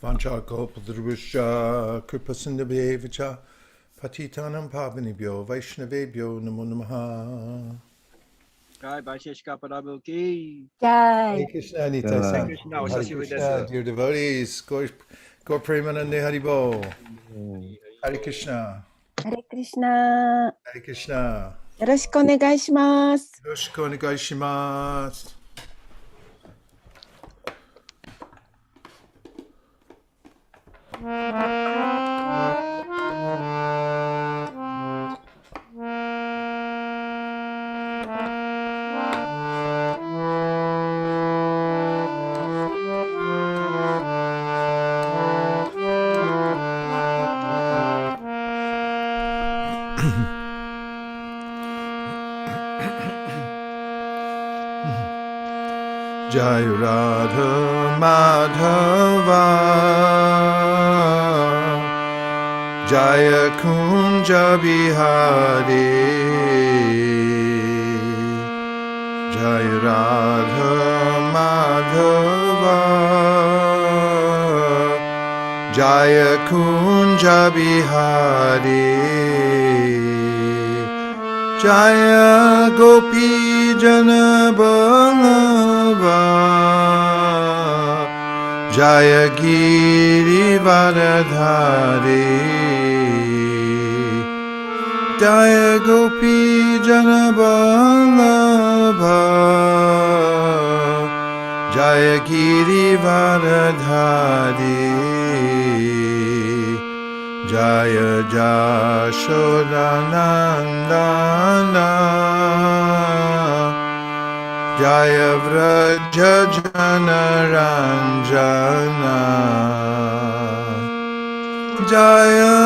Vanchakalpadruvascha Kripasindabhevacha Patitanam Pavanibhyo Vaishnavebhyo Namo Namaha. Jai Vaisesika Prabhuji. Jai. Hare Krishna, Nita. Hare Krishna, Hare Krishna, dear devotees. Gaur Premanande Haribo. Hare Krishna. Hare Krishna. Hare Krishna. よろしくお願いします。よろしくお願いします。Jai Radha Madhava Jaya Kunja Bihari Jai Radha Madhava Jaya Kunja Bihari Jaya Gopi Jana Ballabha Jaya Giri Varadhari Jaya Gopi Jana Ballabha Jaya Giri Varadhari Jaya Jashodanandana Jaya Vraja Janaranjana Jaya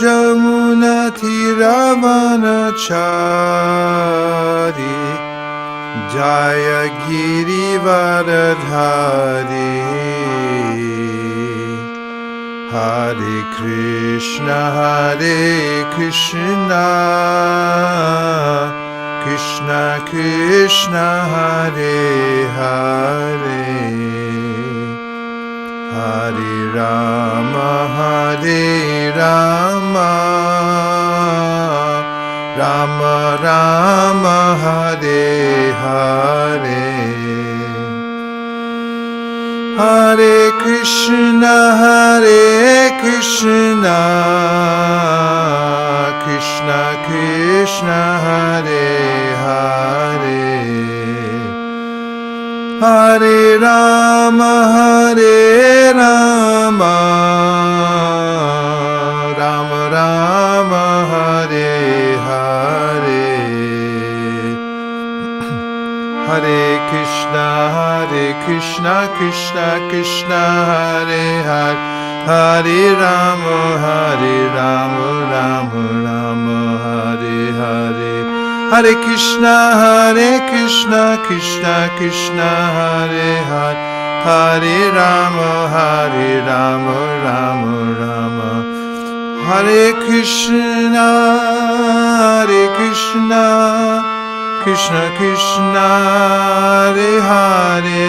Jamuna Tiravanachari Jaya Girivaradhari Hare Krishna Krishna Krishna Hare Hare Hare Rama Rama Rama Hare Hare Hare Krishna Krishna Krishna Hare Hare Hare Rama Rama Rama Hare Hare Hare Krishna Krishna Krishna Hare Hare Hare Rama Rama Rama Hare Hare Hare Krishna Krishna Krishna Hare Hare Hare Rama Rama Rama Hare Krishna Krishna Hare Hare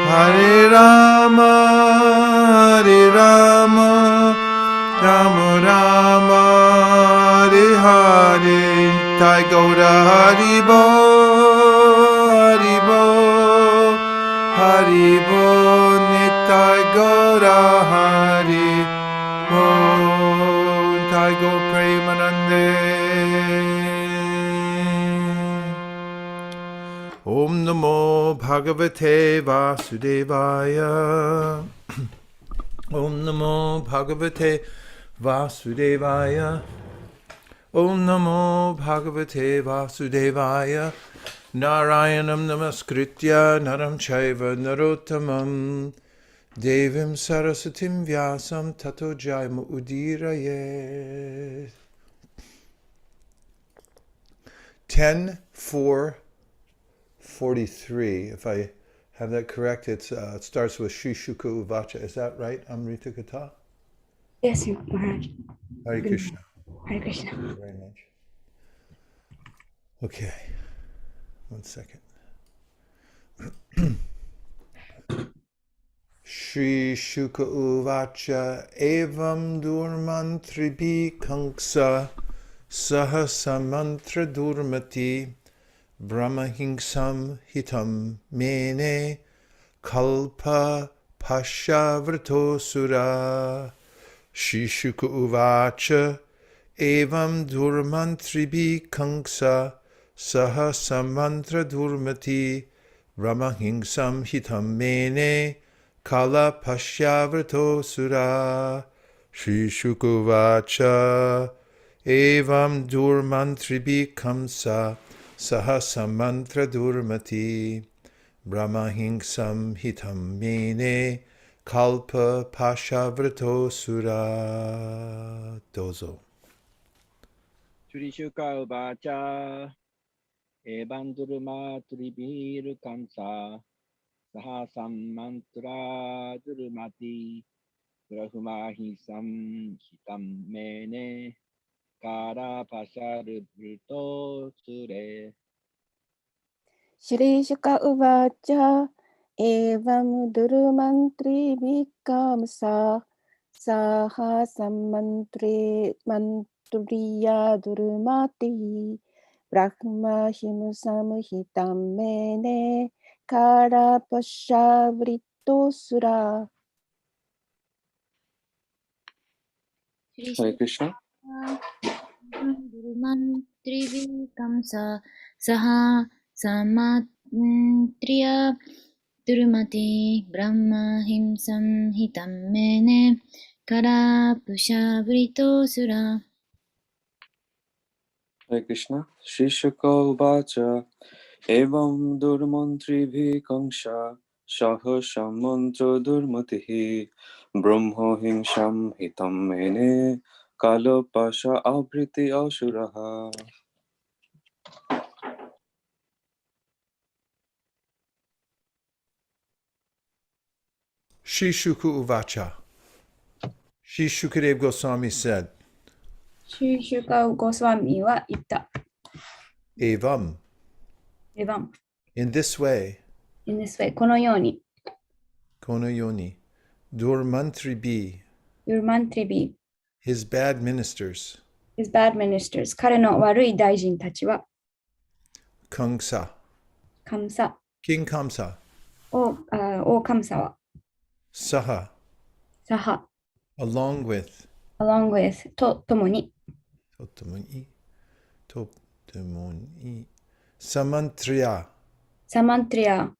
Hare Rama Rama Rama Hare Hare Jai Gaura Haribo Haribo Nitai Gaura Haribo Jai Gaur Premanande Om Namo Bhagavate Vasudevaya Om Namo Bhagavate Vasudevaya Om Namo Bhagavate Vasudevaya Narayanam Namaskritya Naram Chaiva Narottamam Devim Sarasatim Vyasam Tato Jaima Udiraye 10:4:43. If I have that correct, it starts with Sri Shuka Uvacha. Is that right, Amrita Kata? Yes, Maharaj. Hare Krishna. Hare Krishna. Thank you very much. Okay. 1 second. Shri Shuka Uvacha Evam Durmantribi Kanksa Sahasamantra Durmati Brahmahingsam Hitam Mene Kalpa Pashavrto Sura Shri Shuka Uvacha Evam Durmantribi Kanksa Sahasamantra Durmati Brahmahingsam Hitam Mene Kala Pasyavrto Sura Shri Shukuvacha Evam Durmantribi Kamsa Sahasamantra Durmati Brahmahingsam Hitam Mene Kalpa Pasyavrto Sura Dozo. Shri Shuka Uvacha Evandurma Tribir Kamsa Sahasam Mantra Durmati Brahmahisam Hitam Mene Kara Pasarubhrito Sure. Shri Shuka Uvacha Evam Durmantri Vikamsa Saha Samantri Mantriya Durmati Brahma Himsam Hitam Mene Kara Pashavrito Sura. Hare Krishna. Durmantrivikamsa Saha Samatriya Durmati Brahma Himsam Hitam Mene Kara Pushavrito Sura. Hare Krishna. Shri Shuka Uvacha Evam Durmantri Kangsha Sahasam Mantra Durmatihi Brahmo Himsam Hitam Mene Kala Pasha Abriti Asuraha. Shri Shuka Uvacha. Shri Shukadev Goswami said, Shri Shuka Goswami wa itta. Evam, Evam. in this way, In this way, このように、Kono Yoni, Durmantribi, Durmantribi, his bad ministers, his bad ministers, 彼の悪い大臣たちは、Kangsa, カムサ、 King Kamsa, 王カムサは、 Saha, サハ、 along with, along with, と共に、 Totemoni, Samantriya, サマントリア、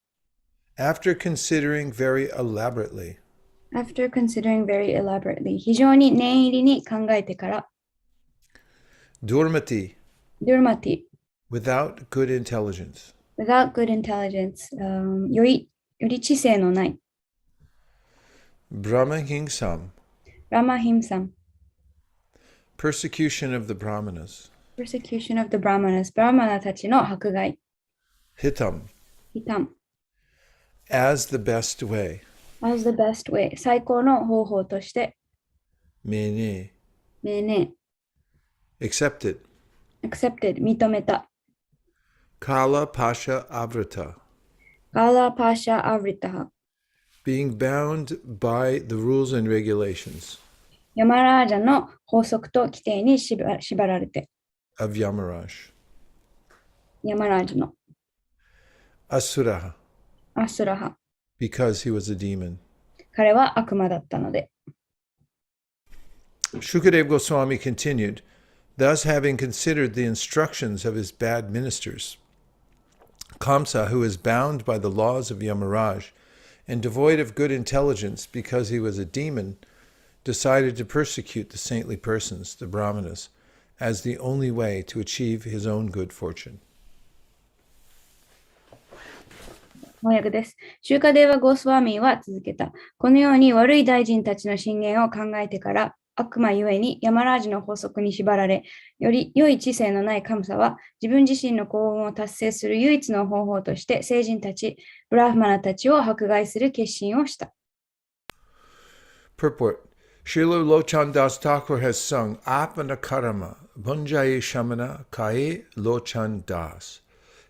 after considering very elaborately, after considering very elaborately, 非常に念入りに考えてから、Durmati, ドゥルマティ、 without good intelligence, without good intelligence, より知性のない、 Brahmahingsam, ラマヒムサム、 persecution of the Brahmanas, persecution of the Brahmanas, ブラマナたちの迫害、 Hitam, ヒタン、 as the best way, as the best way, 最高の方法として、 Mene, 命令、 accepted, accepted、認めた、 Kala Pasha Avrata, ガーラパーシャ・アブリタハ、 being bound by the rules and regulations ヤマラージャの法則と規定に縛られて、 of Yamaraj, ヤマラージャの Asuraha, アスラハ、 because he was a demon. 彼は悪魔だったので、 Shukadev Goswami continued, thus having considered the instructions of his bad ministers, Kamsa, who is bound by the laws of Yamaraj and devoid of good intelligence because he was a demon, decided to persecute the saintly persons, the Brahmanas, as the only way to achieve his own good fortune. 翻訳です。シューカデーワ・ゴースワミーは続けた。このように悪い大臣たちの進言を考えてから、悪魔ゆえにヤマラージの法則に縛られ、より良い知性のないカムサは、自分自身の幸運を達成する唯一の方法として、聖人たち、ブラフマナたちを迫害する決心をした。Purport. Srila Lochan Das Thakur has sung Apana Karama, Bunjaye Shamana Kae Lochan Das.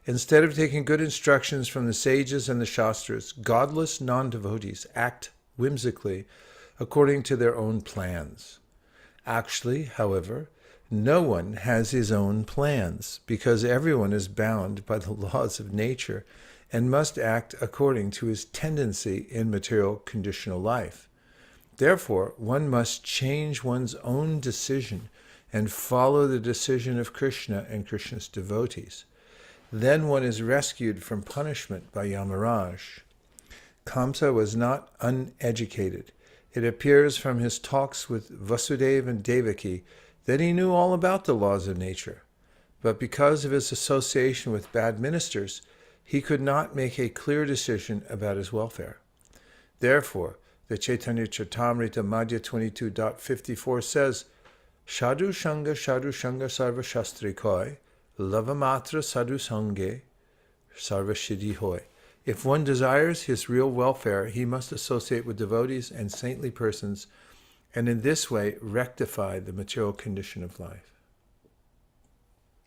Instead of taking good instructions from the sages and the Shastras, godless non-devotees act whimsically, according to their own plans. Actually, however, no one has his own plans, because everyone is bound by the laws of nature and must act according to his tendency in material conditional life. Therefore, one must change one's own decision and follow the decision of Krishna and Krishna's devotees. Then one is rescued from punishment by Yamaraj. Kamsa was not uneducated. It appears from his talks with Vasudeva and Devaki that he knew all about the laws of nature. But because of his association with bad ministers, he could not make a clear decision about his welfare. Therefore, the Chaitanya Charitamrita Madhya 22.54 says, Sadhu Shanga Sarva Shastri Koi, Lavamatra Sadhu Sange Sarva Siddhi Hoy. If one desires his real welfare, he must associate with devotees and saintly persons, and in this way rectify the material condition of life.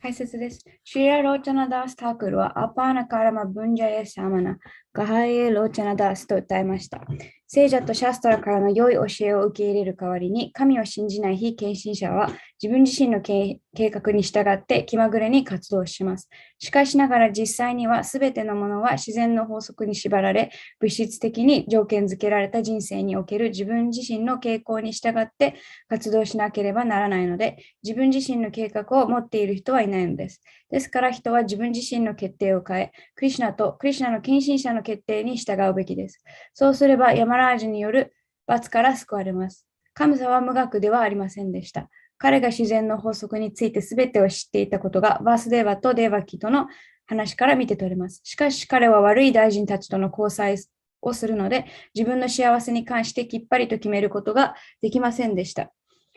解説です。シリラ・ローチャナダース・タークルはアパーナ・カラマ・ブンジャヤ・シャマナ、ガハイエ・ローチャナダースと訴えました。聖者とシャストラからの良い教えを受け入れる代わりに、神を信じない非献身者は自分自身の計画に従って気まぐれに活動します。しかしながら実際には全てのものは自然の法則に縛られ、物質的に条件付けられた人生における自分自身の傾向に従って活動しなければならないので、自分自身の計画を持っている人はいないのです。ですから人は自分自身の決定を変え、クリシュナとクリシュナの献身者の決定に従うべきです。そうすればヤマラージュによる罰から救われます。神様は無学ではありませんでした。彼が自然の法則について全てを知っていたことがバースデーバとデーバキとの話から見て取れます。しかし彼は悪い大臣たちとの交際をするので、自分の幸せに関してきっぱりと決めることができませんでした。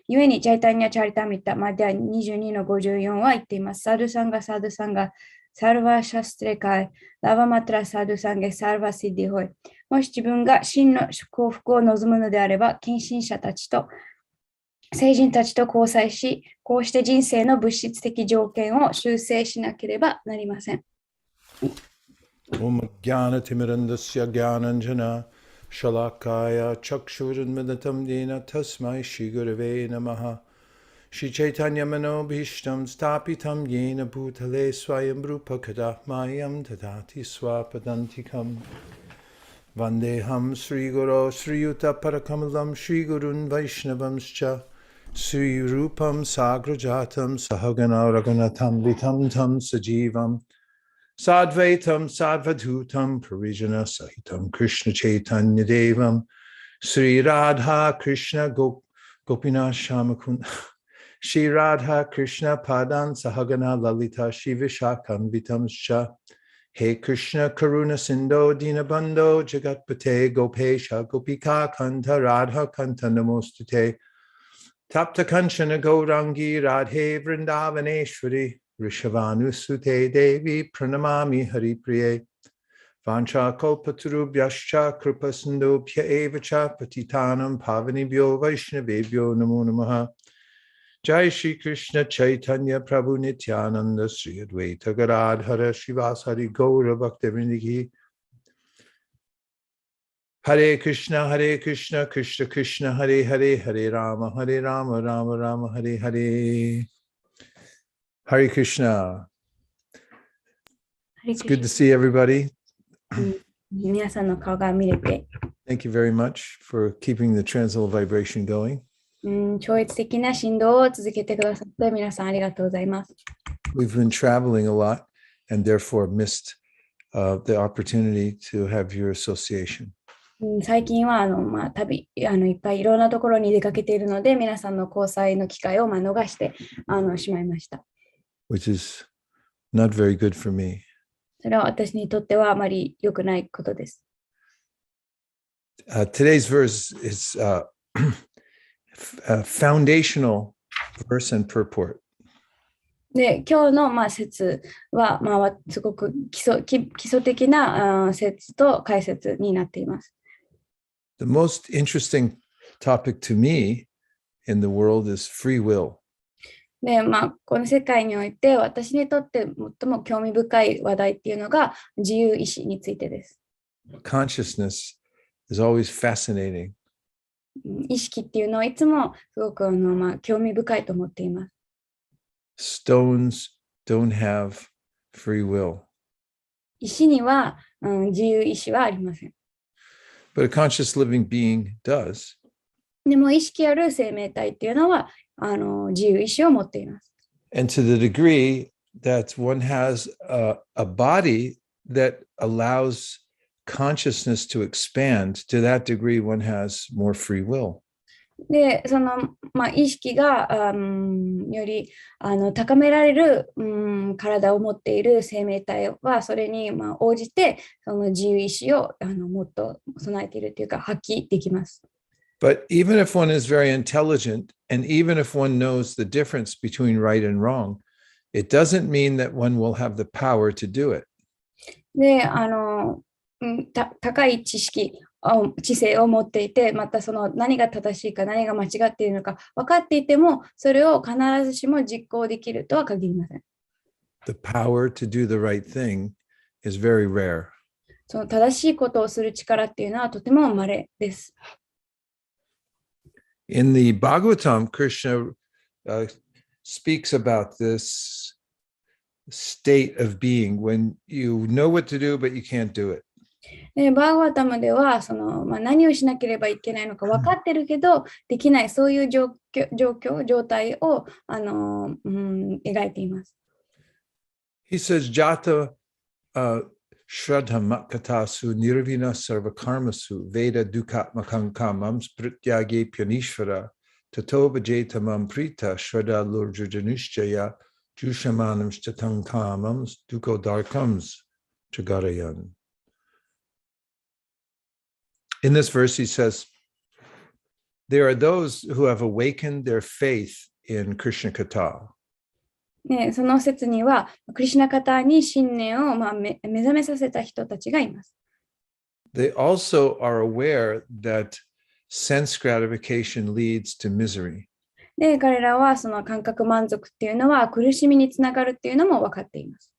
故にチャイタニア・チャリタミタマディア 22-54 は言っています。サドゥサンガ、サドゥサンガ、サルバ・シャストレカイ、ラバマトラ・サドゥサンゲ、サルバ・シディホイ。もし自分が真の幸福を望むのであれば、献身者たちと聖人たちと交際し、こうして人生の物質的条件を修正しなければなりません。Om Jnana Timirandasya Jnananjana Shalakaya Chakshuranmadatam Dena Tasmai Shri Gurave Namaha Shri Chaitanya Manobhishtam Stapitam Yena Bhutale Swayam Rupa Kadahmayam Tadati Swapadantikam Vandeham Sri Guru Sri Yuta Parakamalam Sri Gurun Vaishnavamscha Sri Rupam Sagrajatam Sahagana Raghunatam Vitam Tam Sajivam Sadvaitam Sadvadhutam Parijana Sahitam Krishna Chaitanya Devam Sri Radha Krishna Gopina Shamakun Sri Radha Krishna Padan Sahagana Lalita Shivishakam Vitam Sha He Krishna Karuna Sindho Dinabando Jagatpate Gopesha Gopika Kanta Radha Kanta Namostate Tapta Kanchana Gaurangi Radhe Vrindavaneshwari Rishavanusute Devi Pranamami Haripriye Vancha Kalpatarubhyascha Kripasindobhya Evacha Patitanam Pavanibhyo Vaishnavebhyo Namo Namaha Jai Shri Krishna Chaitanya Prabhu Nityananda Sri Advaita Gadadhara Srivasari Gaura Bhaktivinoda Hare Krishna, Krishna Krishna, Hare Hare, Hare Rama, Rama Rama, Hare Hare. Hare Krishna. It's good to see everybody. 皆さんの顔が見れて、Thank you very much for keeping the transcendental vibration going. 超越的な振動を続けてくださって皆さんありがとうございます。We've been traveling a lot and therefore missed the opportunity to have your association. 最近は旅いっぱいいろんなところに出かけているので、皆さんの交際の機会を逃してしまいました。Which is not very good for me. それは私にとってはあまり良くないことです。Today's verse is a foundational verse and purport. で、今日の説はすごく基礎的な説と解説になっています。The most interesting topic to me in the world is free will. で、この世界において私にとって最も興味深い話題っていうのが自由意志についてです。Consciousness is always fascinating. 意識っていうのはいつもすごく興味深いと思っています。Stones don't have free will, 石には、自由意志はありません。 but a conscious living being does. でも意識ある生命体っていうのは自由意志を持っています。 And to the degree that one has a body that allows consciousness to expand, to that degree one has more free will. で、意識がより高められる体を持っている生命体はそれに応じてその自由意志をもっと備えているというか発揮できます。But even if one is very intelligent, and even if one knows the difference between right and wrong, it doesn't mean that one will have the power to do it. で、高い知性を持っていて、またその何が正しいか何が間違っているのか分かっていても、それを必ずしも実行できるとは限りません。The power to do the right thing is very rare. その正しいことをする力っていうのはとても稀です。In the Bhagavatam, Krishna speaks about this state of being when you know what to do, but you can't do it. でバーガータムでは何をしなければいけないのか分かってるけどできないそういう状態を描いています。He says, Jata Shraddha Matkatasu Nirvina Sarvakarmasu Veda Dukatmakam Kamam Sprityage Pyanishvara Tato Bhajetamam Prita Shraddha Lurjajanishjaya Jushamanam Shtatang Kamams Duko Darkams Chagarayan. In this verse, he says, there are those who have awakened their faith in Krishna Katha. ね、その説には、クリシュナカタに信念を目覚めさせた人たちがいます。They also are aware that sense gratification leads to misery. で、彼らはその感覚満足っていうのは苦しみにつながるっていうのも分かっています。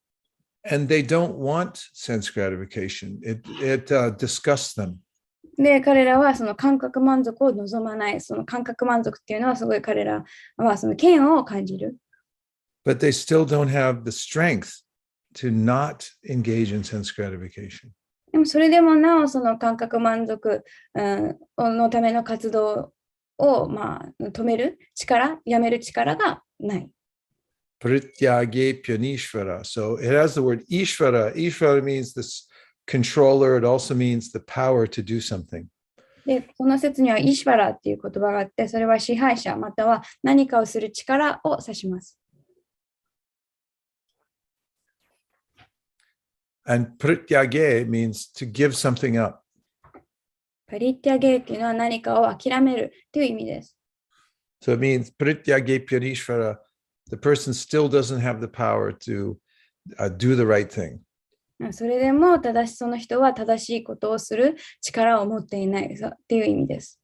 And they don't want sense gratification. It disgusts them. で、彼らはその感覚満足を望まない。その感覚満足っていうのはすごい彼らはその嫌悪を感じる。But they still don't have the strength to not engage in sense gratification. でもそれでもなおその感覚満足のための活動を止める力、やめる力がない。Prityage Pyanishvara. So it has the word Ishvara. Ishvara means this controller. It also means the power to do something. で、この説にはイシュバラっていう言葉があって、それは支配者または何かをする力を指します。And Prityage means to give something up. パリティアゲっていうのは何かを諦めるという意味です。So it means Prityage Pyanishvara. The person still doesn't have the power to do the right thing. それでもその人は正しいことをする力を持っていないっていう意味です。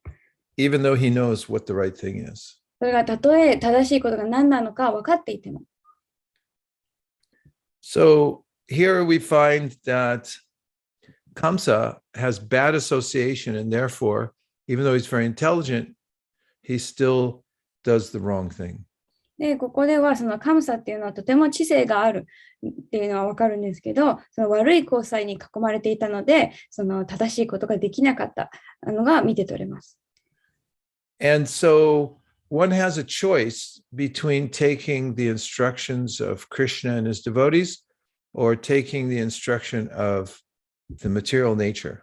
Even though he knows what the right thing is. それがたとえ正しいことが何なのか分かっていても。So here we find that Kamsa has bad association, and therefore, even though he's very intelligent, he still does the wrong thing. で、ここではそのカムサっていうのはとても知性があるっていうのは分かるんですけど、その悪い交際に囲まれていたので、その正しいことができなかったのが見て取れます。And so one has a choice between taking the instructions of Krishna and his devotees or taking the instruction of the material nature.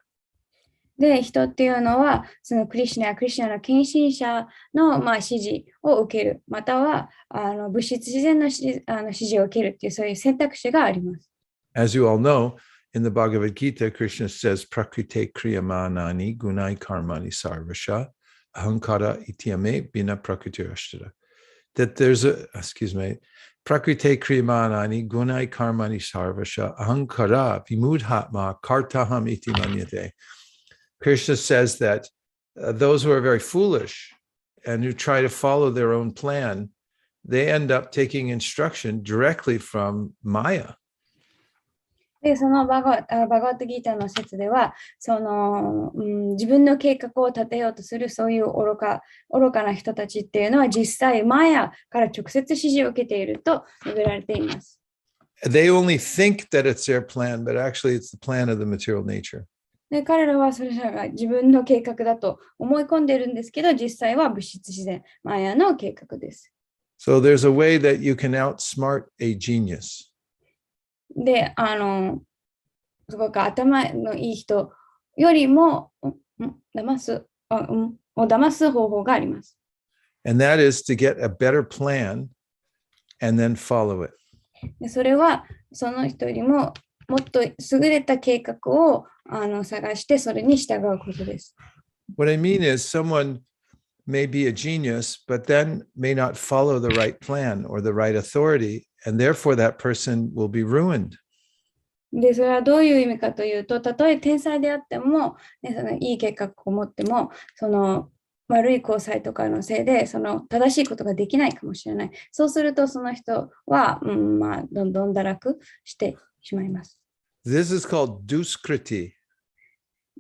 で、人っていうのは、そのクリシュナやクリシュナの献身者の指示を受ける、または物質自然の指示を受けるっていう、そういう選択肢があります。As you all know, in the Bhagavad Gita, Krishna says, Prakrite kriyamanani gunai karmani sarvasha ahankara ityame bina prakritirashtara. That there's Prakrite kriyamanani gunai karmani sarvasha ahankara vimudhatma kartaham iti manyate. Krishna says that those who are very foolish and who try to follow their own plan, they end up taking instruction directly from Maya. で、そのバガワットギーターの説では、自分の計画を立てようとするそういう愚かな人たちっていうのは実際マヤから直接指示を受けていると述べられています。They only think that it's their plan, but actually it's the plan of the material nature. で、彼らはそれが自分の計画だと思い込んでいるんですけど、実際は物質自然、マヤの計画です。So there's a way that you can outsmart a genius. で、すごく頭のいい人よりも騙す方法があります。And that is to get a better plan and then follow it. でそれはその人よりももっと優れた計画を探してそれに従うことです。What I mean is someone may be a genius, but then may not follow the right plan or the right authority, and therefore that person will be ruined. で、それはどういう意味かというと、たとえ天才であっても、ね、そのいい計画を持っても、その悪い交際とかのせいで、その正しいことができないかもしれない。そうすると、その人は、どんどん堕落してしまいます。This is called duskriti.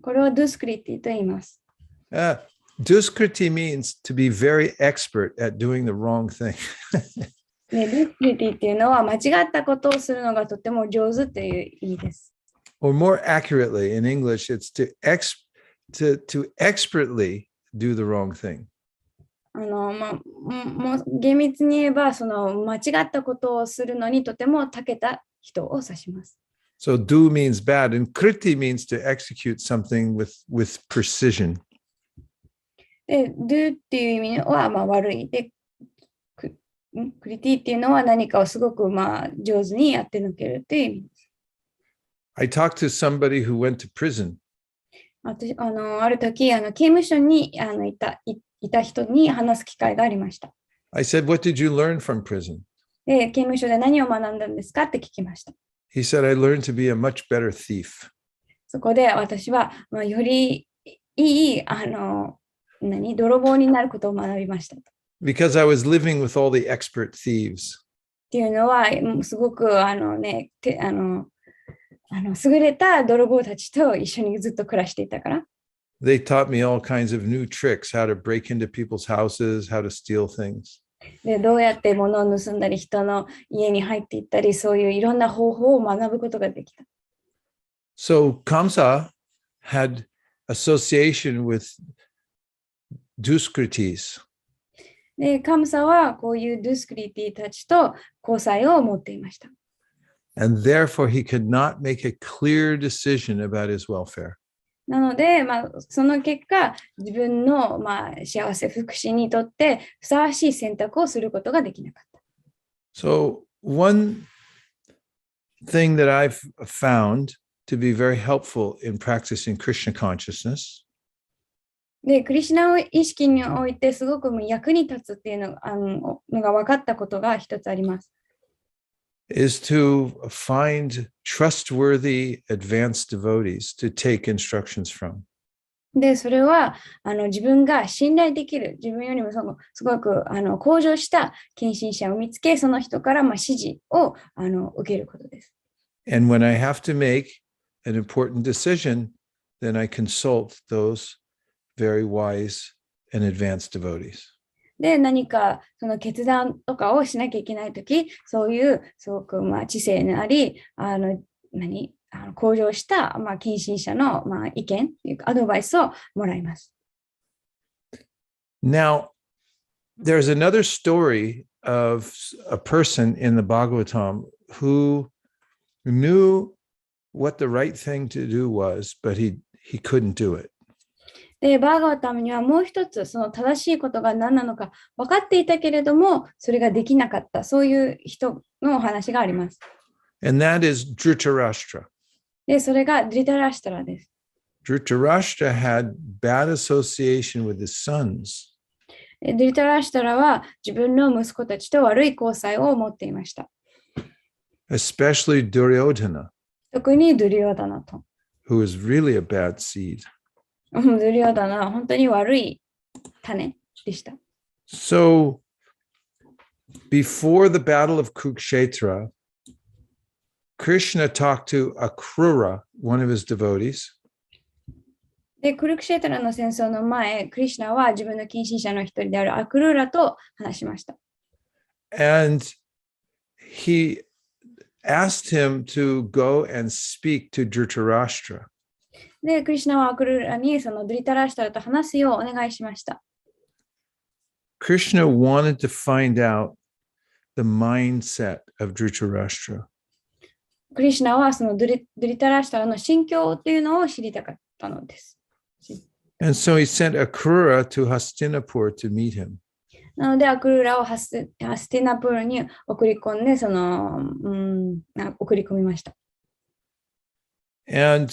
これをドゥスクリティと言います。Duskriti means to be very expert at doing the wrong thing. ね、ドゥスクリティっていうのは間違ったことをするのがとても上手という意味です。Or more accurately in English, it's to expertly do the wrong thing. もう厳密に言えば、その間違ったことをするのにとても長けた人を指します。So do means bad, and kriti means to execute something with precision. で、do っていう意味は悪い。で、クリティっていうのは何かをすごく上手にやってのけるという意味です。I talked to somebody who went to prison. ある時、刑務所にいた人に話す機会がありました。I said, "What did you learn from prison?" で、刑務所で何を学んだんですかって聞きました。He said, "I learned to be a much better thief." そこで私は、よりいい泥棒になることを学びました。Because I was living with all the expert thieves. っていうのは、すごく優れた泥棒たちと一緒にずっと暮らしていたから。They taught me all kinds of new tricks, how to break into people's houses, how to steal things. で、どうやって物を盗んだり、人の家に入っていったり、そういういろんな方法を学ぶことができた。So Kamsa had association with Duskritis. で、カムサはこういうドゥスクリティたちと交際を持っていました。And therefore he could not make a clear decision about his welfare. なので、その結果、自分の幸せ福祉にとってふさわしい選択をすることができなかった。So one thing that I've found to be very helpful in practicing Krishna consciousness で、クリシュナ意識においてすごく役に立つっていうのが分かったことが一つあります。is to find trustworthy advanced devotees to take instructions from. で、それは自分が信頼できる、自分よりもすごく向上した献身者を見つけ、その人から指示を受けることです。And when I have to make an important decision, then I consult those very wise and advanced devotees. で、何かその決断とかをしなきゃいけないとき、そういうすごく知性のあり、向上した献身者の意見、アドバイスをもらいます。Now, there's another story of a person in the Bhagavatam who knew what the right thing to do was, but he couldn't do it. で、バーガータムにはもう一つ、その正しいことが何なのか分かっていたけれども、それができなかった、そういう人のお話があります。And that is Dhritarashtra. で、それがドリタラシタラです。Dhritarashtra had bad association with his sons. ドリタラシタラは自分の息子たちと悪い交際を持っていました。Especially Duryodhana, 特にドゥリオダナと。who was really a bad seed. ドゥリオダナは本当に悪い種でした。So, before the Battle of Kurukshetra, Krishna talked to Akrura, one of his devotees, で、クルクシェータラの戦争の前、クリシュナは自分の近親者の一人であるアクルーラと話しました。and he asked him to go and speak to Dhritarashtra. で、クリシュナはアクルーラにそのドリタラシュタラと話すようお願いしました。Krishna wanted to find out the mindset of Dhritarashtra. クリシュナはそのドリタラシュタラの心境っていうのを知りたかったのです。And so he sent Akrura to Hastinapur to meet him. なので、アクルーラをハスティナプールに送り込んで、送り込みました。And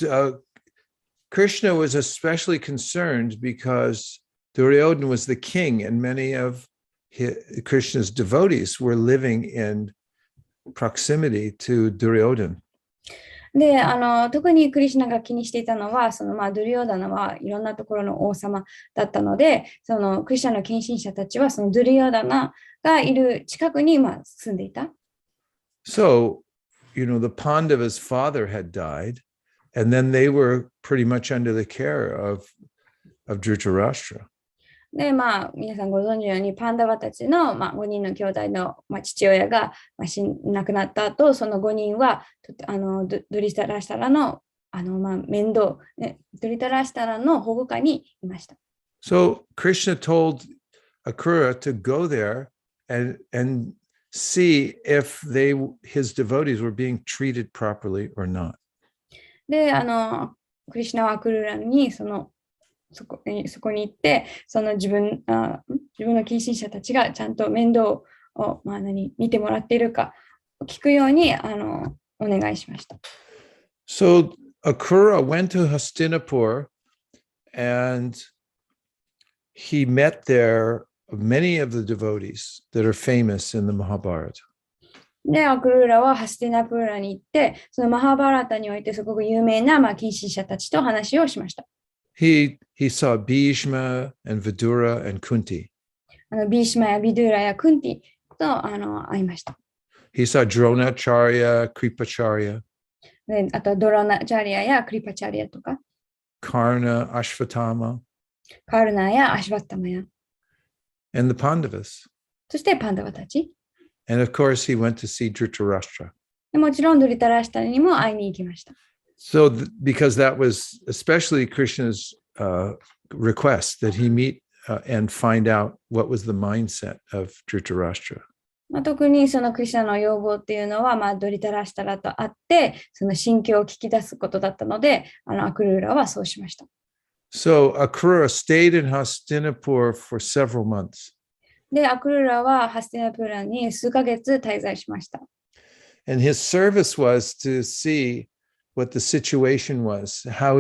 Krishna was especially concerned because Duryodhana was the king, and many of Krishna's devotees were living in proximity to Duryodhana. で、特にクリシュナが気にしていたのは、ドゥリヨーダナはいろんなところの王様だったので、クリシュナの近親者たちは、ドゥリヨーダナがいる近くに、住んでいた。So, the Pandava's father had died, and then they were pretty much under the care of Dhritarashtra. で、皆さんご存知のように、パンダバたちの、5人の兄弟の、父親が、亡くなった後、その5人は、ドリタラシタラの、面倒、ね、ドリタラシタラの保護下にいました。So Krishna told Akrura to go there and see if his devotees were being treated properly or not. で、クリシュナはアクルーラに、そこに行って、自分の近親者たちがちゃんと面倒を、見てもらっているか聞くようにお願いしました。So Akrura went to Hastinapur and he met there many of the devotees that are famous in the Mahabharata. で、アクルーラはハスティナプーラに行って、そのマハバラタにおいてすごく有名な、近親者たちと話をしました。He saw Bhishma and Vidura and Kunti. ビーシマやビドゥーラやクンティと会いました。He saw Dronacharya, Kripacharya. で、あとはドラナチャリアやクリパチャリアとか、Karna, Ashvatthama, カルナやアシュバッタマや、and the Pandavas. そしてパンダバたち。And of course, he went to see Dhritarashtra. でもちろんドリタラシタにも会いに行きました。So, because that was especially Krishna's request that he meet and find out what was the mindset of Dhritarashtra. 特にそのクリシュナの要望っていうのは、ドリタラシタラと会って、その心境を聞き出すことだったので、アクルーラはそうしました。So, Akrura stayed in Hastinapur for several months. で、アクルーラはハスティナプーラに数ヶ月滞在しました。And his service was to see what the situation was, how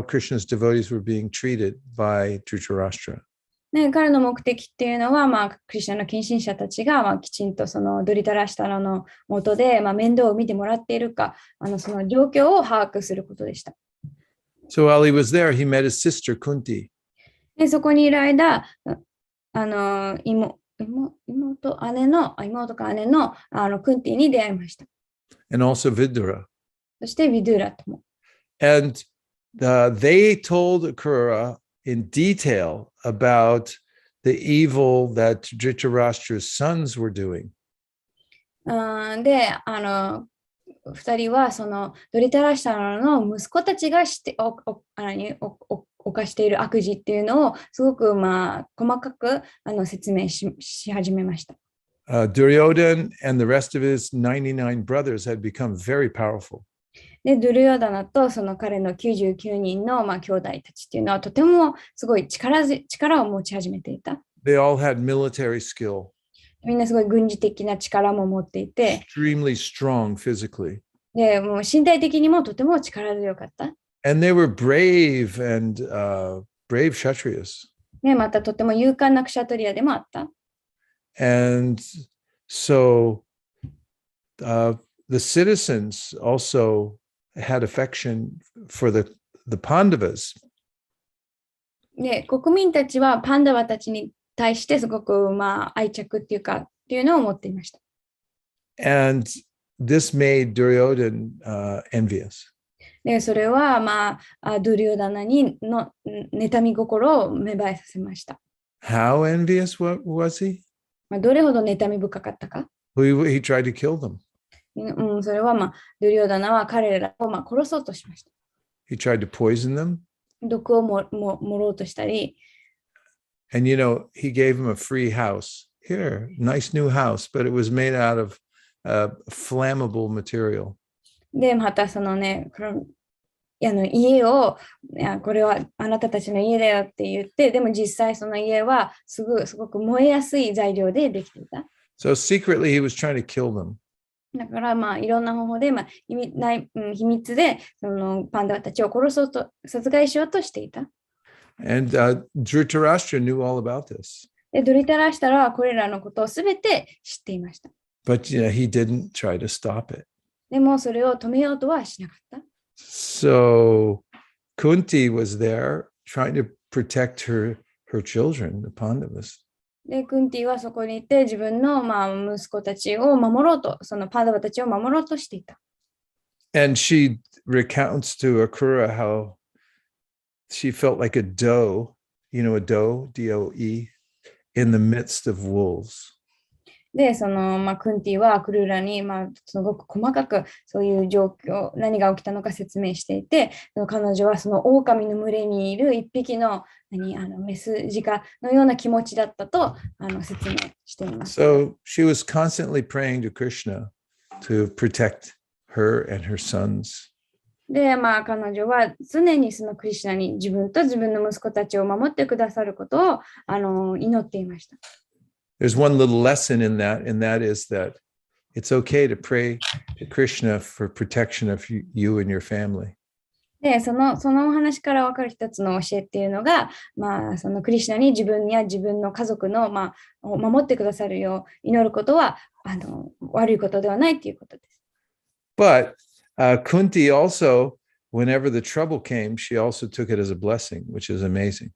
Krishna's devotees were being treated by Dhritarashtra. ね、彼の目的っていうのは、クリシュナの近親者たちが、きちんとそのドリタラシタラの下で、面倒を見てもらっているか、その状況を把握することでした。So while he was there, he met his sister Kunti. で、そこにいる間、妹か姉の、クンティに出会いました。And also Vidura. そしてビドゥーラとも。And they told Akrura in detail about the evil that Dhritarashtra's sons were doing. で、二人はそのドリタラシタラの息子たちが犯している悪事っていうのをすごく細かく説明し始めました。Duryodhana and the rest of his 99 brothers had become very powerful. で、ドゥルヨダナとその彼の99人の兄弟たちっていうのはとてもすごい力を持ち始めていた。They all had military skill. みんなすごい軍事的な力も持っていて、extremely strong physically. で、もう身体的にもとても力強かった。And they were brave and brave Kshatriyas. ね、またとても勇敢なクシャトリアでもあった。And so the citizens also had affection for the Pandavas. で、国民たちはパンダバたちに対してすごく愛着っていうのを持っていました。And this made Duryodhana envious. で、それは、まあ、ドゥリオダナにの妬み心を芽生えさせました。How envious was he? まあ、どれほど妬み深かったか。He tried to kill them. それは、まあ、ドゥリオダナは彼らを、まあ、殺そうとしました。He tried to poison them. 毒を盛ろうとしたり。And you know, he gave him a free house. Here, nice new house, but it was made out of flammable material. で、またそのね、家を、これはあなたたちの家だよって言って、でも実際その家はすごく燃えやすい材料でできていた。So secretly he was trying to kill them. だからまあいろんな方法で、まあ、秘密でそのパンダたちを殺害しようとしていた。And Dhritarashtra knew all about this. で、ドリタラシタラはこれらのことをすべて知っていました。But he didn't try to stop it. でもそれを止めようとはしなかった。So Kunti was there trying to protect her children, the Pandavas. で、クンティはそこにいて自分の、まあ、息子たちを守ろうと、そのパンダバたちを守ろうとしていた。And she recounts to Akura how she felt like a doe, you know, a doe, D-O-E, in the midst of wolves. で、その、まあ、クンティはクルーラに、まあ、すごく細かくそういう状況、何が起きたのか説明していて、彼女はその狼の群れにいる一匹のメスジカのような気持ちだったと説明しています。So she was constantly praying to Krishna to protect her and her sons. で、まあ、彼女は常にそのクリシュナに自分と自分の息子たちを守ってくださることを祈っていました。There's one little lesson in that, and that is that it's okay to pray to Krishna for protection of you and your family. で、そのお話から分かる一つの教えっていうのが、まあ、そのクリシュナに自分や自分の家族の、まあ、を守ってくださるよう祈ることは悪いことではないということです。But Kunti also, whenever the trouble came, she also took it as a blessing, which is amazing.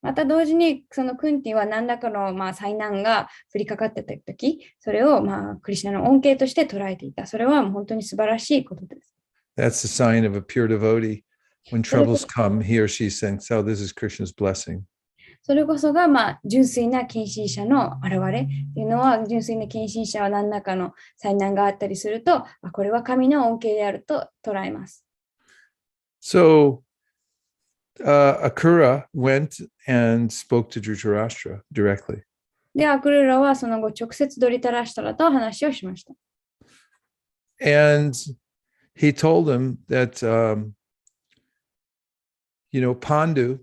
また同時にそのクンティは何らかの、まあ、災難が降りかかってたとき、それを、まあ、クリシュナの恩恵として捉えていた。それは本当に素晴らしいことです。That's the sign of a pure devotee. When troubles come, he or she thinks, oh, this is Krishna's blessing. それこそが、まあ、純粋な献身者の現れというのは、純粋な献身者は何らかの災難があったりすると、これは神の恩恵であると捉えます。So, Akura went and spoke to Dhritarashtra directly. で、アクルラはその後直接ドリタラシタラと話をしました。And he told him that, Pandu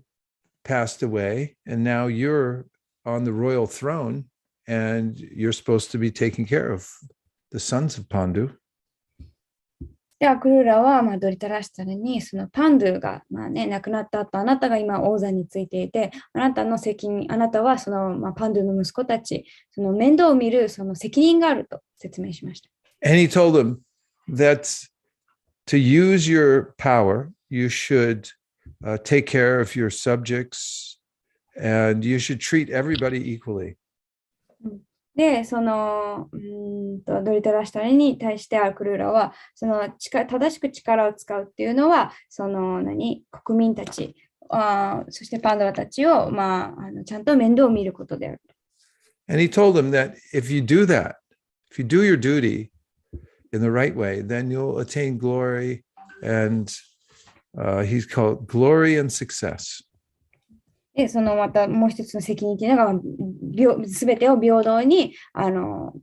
passed away, and now you're on the royal throne, and you're supposed to be taking care of the sons of Pandu. で、アクルラは、まあ、ドリタラシタラにそのパンドゥが、まあね、亡くなった後、あなたが今王座についていて、あなたの責任、あなたはその、まあ、パンドゥの息子たち、その面倒を見るその責任があると説明しました。And he told him that to use your power, you should take care of your subjects, and you should treat everybody equally. で、そのドリタラシタラに対してアクルラは、その正しく力を使うっていうのは、その国民たち、そしてパンダワたちを、まあ、ちゃんと面倒を見ることである。And he told him that if you do that, if you do your duty in the right way, then you'll attain glory, and he's called glory and success. で、そのまたもう一つの責任というのが、すべてを平等に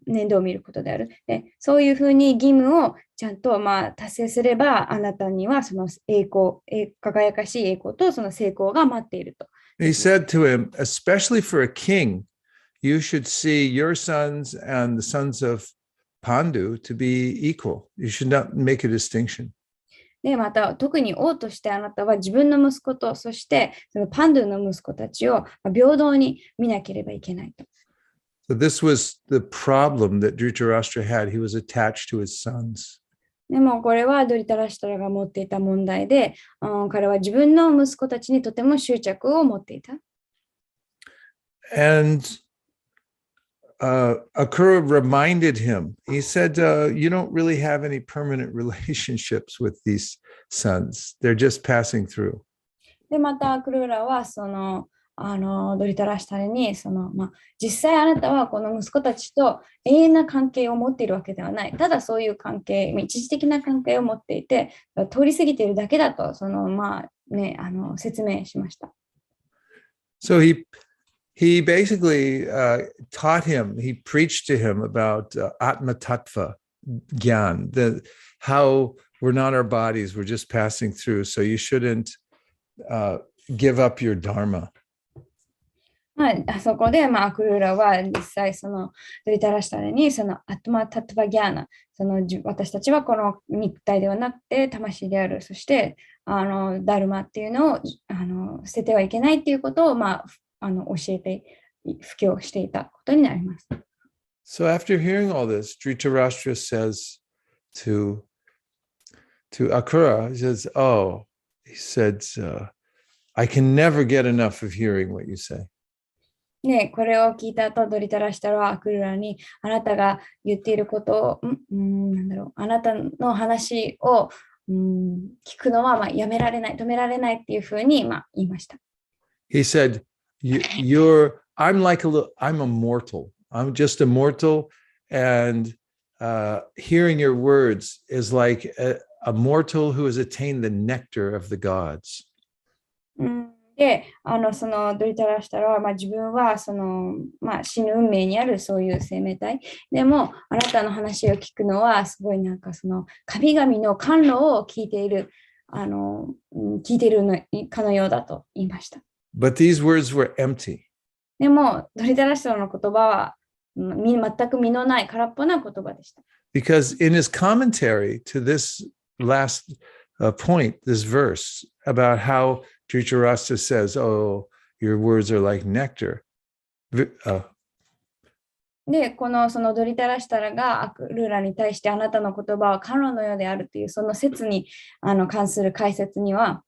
面倒を見ることである。で、そういうふうに義務をちゃんと、まあ、達成すれば、あなたにはその輝かしい栄光とその成功が待っていると。He said to him, especially for a king, you should see your sons and the sons of Pandu to be equal. You should not make a distinction. で、また特に王としてあなたは自分の息子と、そしてそのパンドゥの息子たちを平等に見なければいけないと。So this was the problem that Dhritarashtra had. He was attached to his sons. でもこれはドリタラシタラが持っていた問題で、彼は自分の息子たちにとても執着を持っていた。And Akura reminded him, he said, you don't really have any permanent relationships with these sons. They're just passing through. で、またクルーラはドリタラシタレに実際あなたはこの息子たちと永遠な関係を持っているわけではない。ただそういう関係、一時的な関係を持っていて、通り過ぎているだけだと説明しました。So he basically taught him, he preached to him about Atma Tattva Gyan, how we're not our bodies, we're just passing through. So you shouldn't give up your dharma. そこで、クルーラは実際ドリタラシタレにアトマタットバギャーナ、私たちはこの肉体ではなくて魂である。そしてダルマっていうのを捨ててはいけないっていうことを教えて布教していたことになります。So after hearing all this, Dhritarashtra says to Akura, he said, I can never get enough of hearing what you say. ね、これを聞いた後、ドリタラシタラはアクルラに、あなたが言っていることを、あなたの話を聞くのはやめられない、止められないっていうふうに言いました。He said, I'm a mortal. I'm just a mortal, and hearing your words is like a mortal who has attained the nectar of the gods. で、ドリタラシタラは、自分は死ぬ運命にあるそういう生命体。でも、あなたの話を聞くのは、すごい神々の甘露を聞いているかのようだと言いました。But these words were empty. でも、ドリタラシタラの言葉は全く身のない空っぽな言葉でした。Because in his commentary to this last point, this verse about how Dhritarashtra says, "Oh, your words are like nectar." で、ドリタラシタラがアクルーラに対してあなたの言葉は甘露のようであるというその説に関する解説には、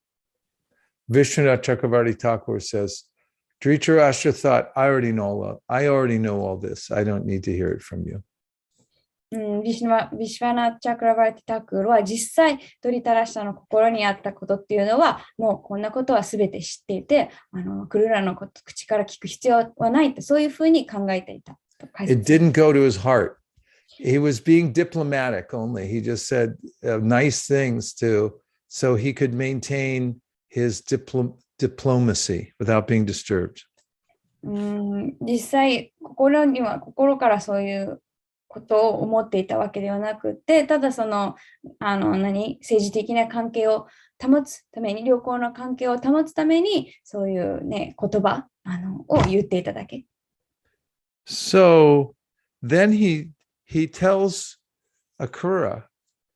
Vishwanath Chakravarti Thakur says, Dhritarashtra thought, I already know all this. I don't need to hear it from you. ビシュワナ・チャクラバーティ・タクルは実際ドリタラシタの心にあったことっていうのはもうこんなことは全て知っていてクルーラの口から聞く必要はないってそういうふうに考えていた。It didn't go to his heart. He was being diplomatic only. He just said nice things so he could maintain his diplomacy without being disturbed. 実際心からそういうことを思っていたわけではなくて、ただ政治的な関係を保つために、良好な関係を保つために、そういう言葉を言っていただけ。So then he tells Akura,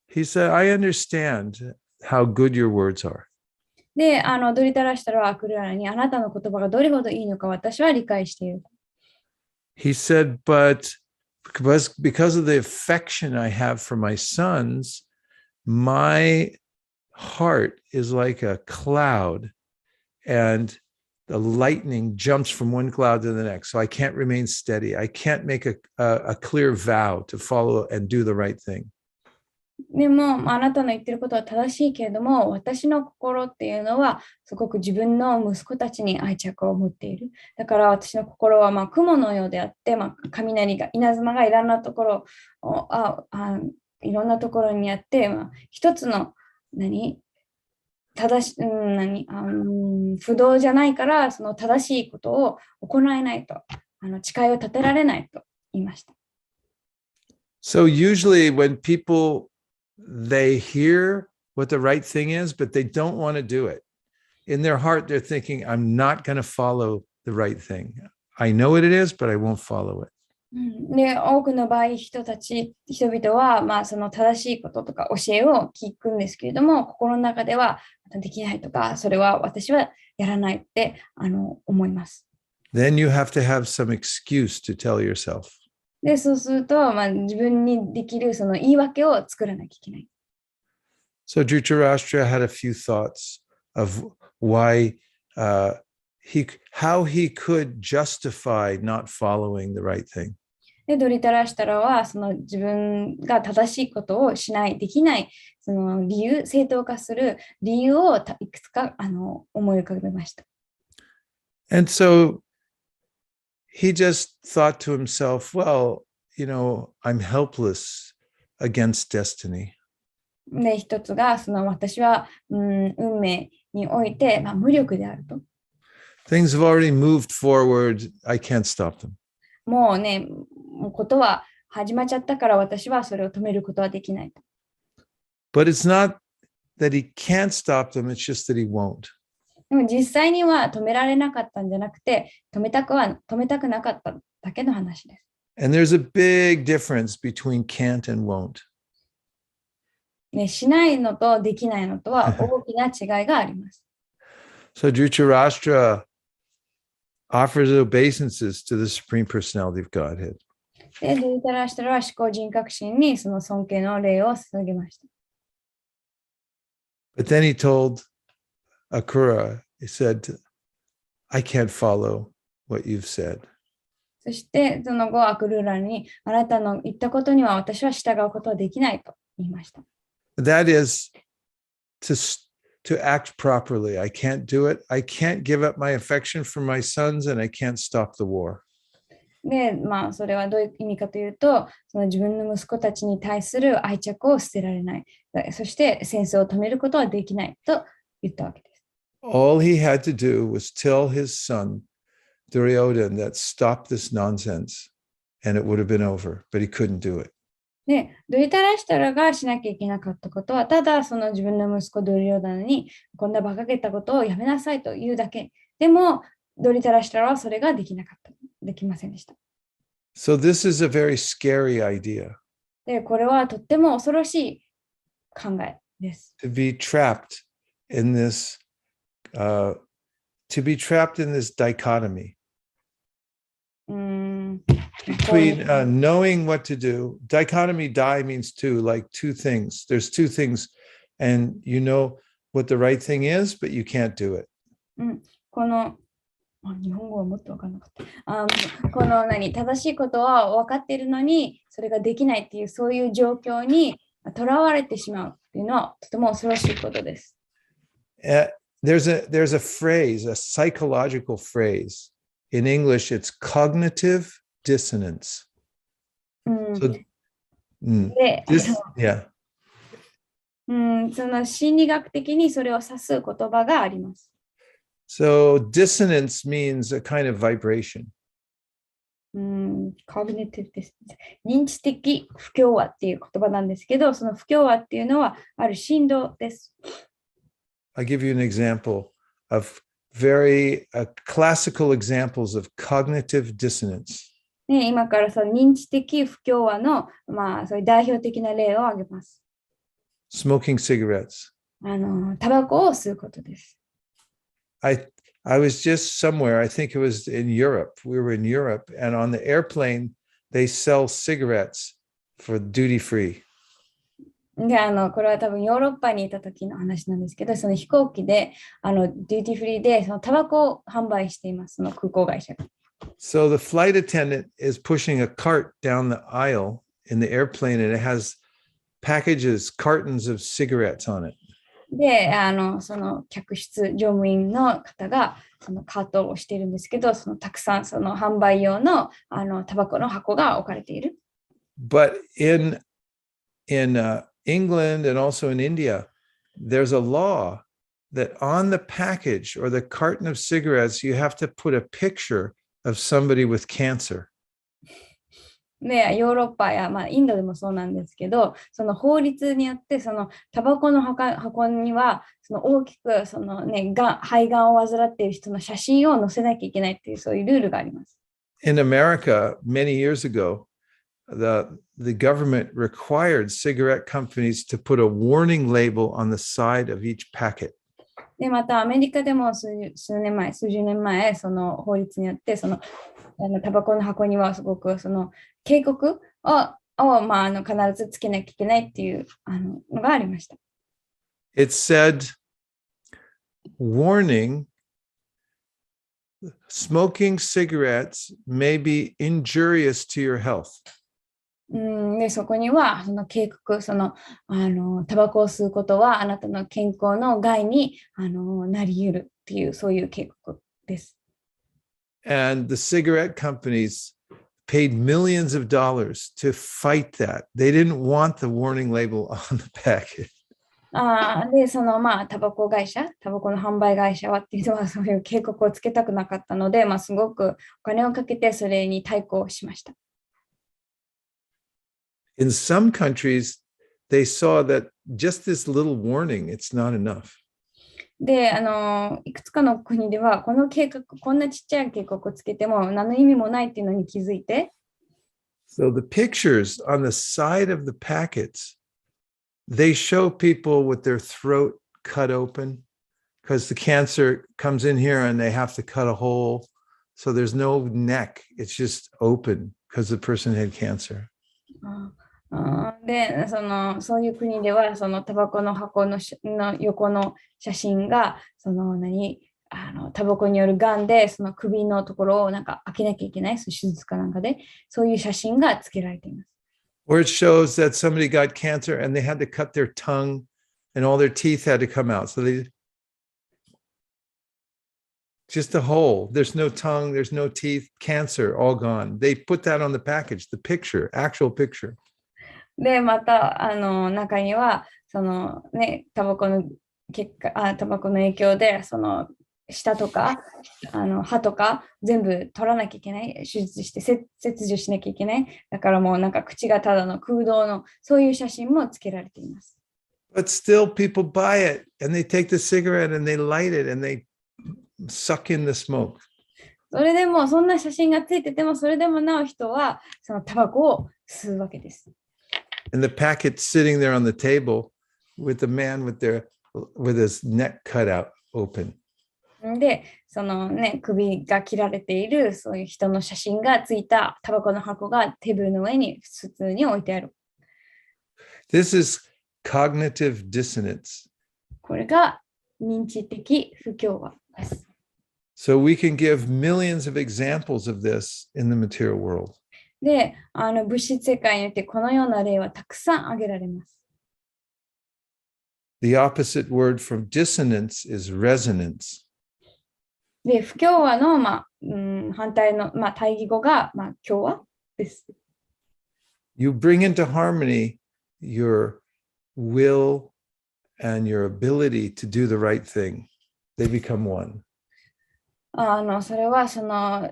he said, I understand how good your words are. で、ドリタラシタラはアクルラにあなたの言葉がどれほどいいのか私は理解している。He said, but because of the affection I have for my sons, my heart is like a cloud and the lightning jumps from one cloud to the next. So I can't remain steady. I can't make a clear vow to follow and do the right thing. でも、あなたの言ってることは正しいけれども、私の心っていうのは、すごく自分の息子たちに愛着を持っている。だから私の心は雲のようであって、稲妻がいろんなところいろんなところにあって、一つの不動じゃないから、その正しいことを行えないと、誓いを立てられないと言いました。So usually when people they hear what the right thing is, but they don't want to do it. In their heart, they're thinking, I'm not going to follow the right thing. I know what it is, but I won't follow it. で、多くの場合、人々は、その正しいこととか教えを聞くんですけれども、心の中ではできないとか、それは私はやらないって思います。Then you have to have some excuse to tell yourself. で、そうすると、自分にできるその言い訳を作らなきゃいけない。So Dhritarashtra had a few thoughts of why how he could justify not following the right thing. で、ドリタラシュタラはその自分が正しいことをしない、できない、その理由、正当化する理由をいくつか思い浮かべました。And so he just thought to himself, well, I'm helpless against destiny. で、一つが、私は、運命において、無力であると。Things have already moved forward. I can't stop them. もうね、ことは始まっちゃったから私はそれを止めることはできないと。But it's not that he can't stop them, it's just that he won't. でも実際には止められなかったんじゃなくて、止めたくなかっただけの話です。And there's a big difference between can't and won't. ね、しないのとできないのとは大きな違いがあります。So Dhritarashtra offers obeisances to the Supreme Personality of Godhead. で、ドリタラシュタラは思考人格心にその尊敬の礼を捧げました。But then he told Akura, he said, I can't follow what you've said. そしてその後、アクルーラにあなたの言ったことには私は従うことはできないと言いました。That is to act properly. I can't do it. I can't give up my affection for my sons and I can't stop the war. で、それはどういう意味かというと、その自分の息子たちに対する愛着を捨てられない。そして戦争を止めることはできないと言ったわけです。All he had to do was tell his son, Duryodhana, that stop this nonsense and it would have been over, but he couldn't do it. で、ドリタラシュタラがしなきゃいけなかったことは、ただその自分の息子ドリヨダナにこんな馬鹿げたことをやめなさいというだけ。でも、ドリタラシュタラはそれができなかった。できませんでした。So this is a very scary idea. で、これはとっても恐ろしい考えです。To be trapped in this, dichotomy. Between knowing what to do. Dichotomy, die means two, like two things. There's two things, and you know what the right thing is, but you can't do it. この日本語はもっと分からなかった。この正しいことは分かっているのに、それができないっていう、そういう状況にとらわれてしまうっていうのはとても恐ろしいことです。There's a phrase, a psychological phrase. In English, it's cognitive dissonance. Yeah. その心理学的にそれを指す言葉があります。So dissonance means a kind of vibration. Cognitive dissonance. 認知的不協和っていう言葉なんですけど、その不協和っていうのはある振動です。I'll give you an example of very classical examples of cognitive dissonance. ね、今からその認知的不協和の、そういう代表的な例を挙げます。Smoking cigarettes. タバコを吸うことです。I was just somewhere, I think it was in Europe. We were in Europe, and on the airplane, they sell cigarettes for duty free. で、これは多分ヨーロッパにいた時の話なんですけど、その飛行機で、デューティーフリーで、そのタバコを販売しています、その空港会社が。So the flight attendant is pushing a cart down the aisle in the airplane, and it has packages, cartons of cigarettes on it. で、その客室乗務員の方がそのカートをしているんですけど、そのたくさんその販売用のタバコの箱が置かれている。But in England and also in India, there's a law that on the package or the carton of cigarettes, you have to put a picture of somebody with cancer. で、ヨーロッパや、インドでもそうなんですけど、その法律によってそのタバコの箱にはその大きくその、肺がんを患っている人の写真を載せなきゃいけないっていうそういうルールがあります。In America, many years ago, the government required cigarette companies to put a warning label on the side of each packet. で、またアメリカでも数十年前、その法律によってそのタバコの箱にはすごくその警告を必ずつけなきゃいけないっていうのがありました。It said, warning, smoking cigarettes may be injurious to your health. で、そこには、その警告、タバコを吸うことは、あなたの健康の害になり得るっていう、そういう警告です。And the cigarette companies paid millions of dollars to fight that. They didn't want the warning label on the packet. で、タバコ会社、タバコの販売会社はっていうのは、そういう警告をつけたくなかったので、すごくお金をかけてそれに対抗しました。In some countries, they saw that just this little warning, it's not enough. で、いくつかの国では、この警告、こんなちっちゃい警告をつけても何の意味もないっていうのに気づいて、So the pictures on the side of the packets, they show people with their throat cut open because the cancer comes in here and they have to cut a hole. So there's no neck. It's just open because the person had cancer. で、そういう国では、タバコの箱の横の写真が、タバコによるがんで、その首のところを開けなきゃいけない、手術かなんかで、そういう写真がつけられています。Or it shows that somebody got cancer and they had to cut their tongue and all their teeth had to come out. So they just a hole. There's no tongue, there's no teeth, cancer, all gone. They put that on the package, the picture, actual picture. で、また、中には、タバコの影響で、舌とか、歯とか、全部取らなきゃいけない。手術して切除しなきゃいけない。だからもう口がただの空洞の、そういう写真もつけられています。But still people buy it and they take the cigarette and they light it and they suck in the smoke. それでも、そんな写真がついてても、それでもなお人は、タバコを吸うわけです。And the packet sitting there on the table with the man with his neck cut out open. で、首が切られている、そういう人の写真がついたタバコの箱がテーブルの上に普通に置いてある。This is cognitive dissonance. これが認知的不協和です。So we can give millions of examples of this in the material world. で、物質世界においてこのような例はたくさん挙げられます。The opposite word from dissonance is resonance. で、不協和の、反対の、対義語が、協和です。You bring into harmony your will and your ability to do the right thing. They become one. それは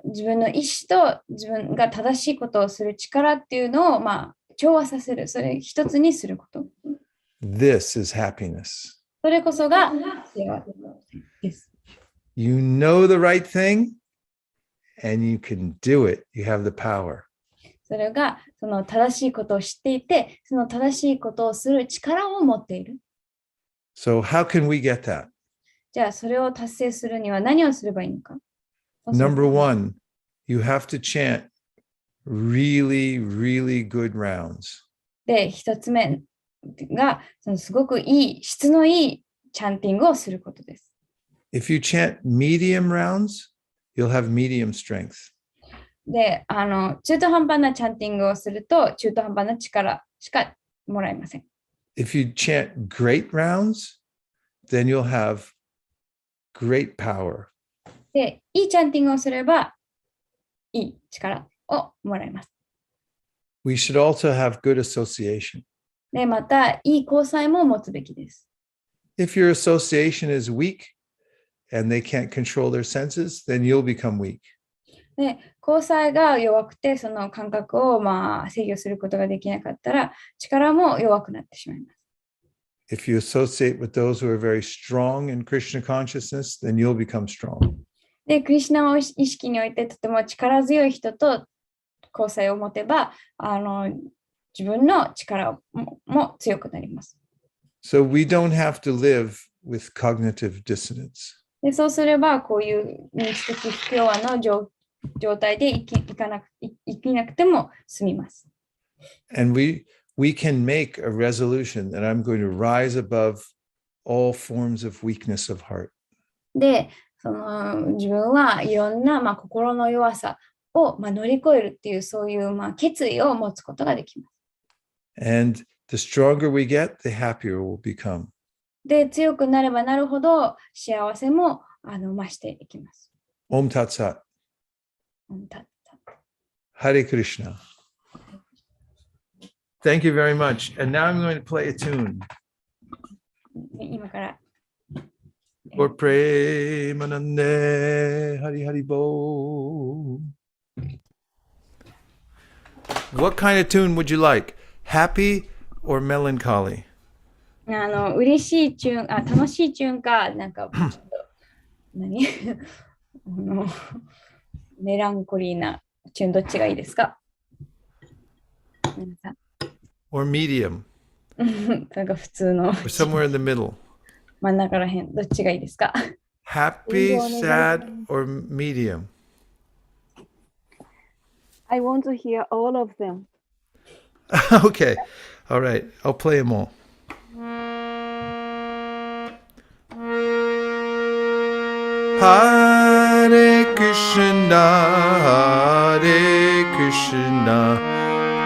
自分の意思と自分が正しいことをする力っていうのを、調和させる、それ一つにすること。This is happiness. それこそが幸せです。You know the right thing and you can do it. You have the power. それが正しいことを知っていて、その正しいことをする力を持っている。So how can we get that? じゃあ、それを達成するには何をすればいいのか？ Number one, you have to chant really, really good rounds. で、一つ目が、すごくいい、質のいいチャンティングをすることです。If you chant medium rounds, you'll have medium strength. で、中途半端なチャンティングをすると、中途半端な力しかもらえません。If you chant great rounds, then you'll have great power. で、いいチャンティングをすれば、いい力をもらえます。We should also have good association. で、また、いい交際も持つべきです。If your association is weak and they can't control their senses, then you'll become weak. で、交際が弱くて、その感覚を制御することができなかったら、力も弱くなってしまいます。If you associate with those who are very strong in Krishna consciousness, then you'll become strong. で、クリシュナを意識においてとても力強い人と交際を持てば、自分の力も強くなります。So we don't have to live with cognitive dissonance. で、そうすれば、こういう認知的不協和の状態で生きなくても済みます。And we can make a resolution that I'm going to rise above all forms of weakness of heart. で、自分はいろんな、心の弱さを、乗り越えるっていうそういう、決意を持つことができます。And the stronger we get, the happier we'll become. で、強くなればなるほど幸せも増していきます。Om Tat Sat. Hare Krishna. Thank you very much. And now I'm going to play a tune. 今から For Premanande Hari Hari Bo. What kind of tune would you like? Happy or melancholy? 嬉しいチューン、楽しいチューンか、なんか、ちょっと何メランコリーなチューンどっちがいいですか？ Or medium? なんか普通の Or somewhere in the middle? 真ん中らへん、どっちがいいですか？ Happy, sad, or medium? I want to hear all of them. Okay. All right. I'll play them all. Hare Krishna, Hare Krishna,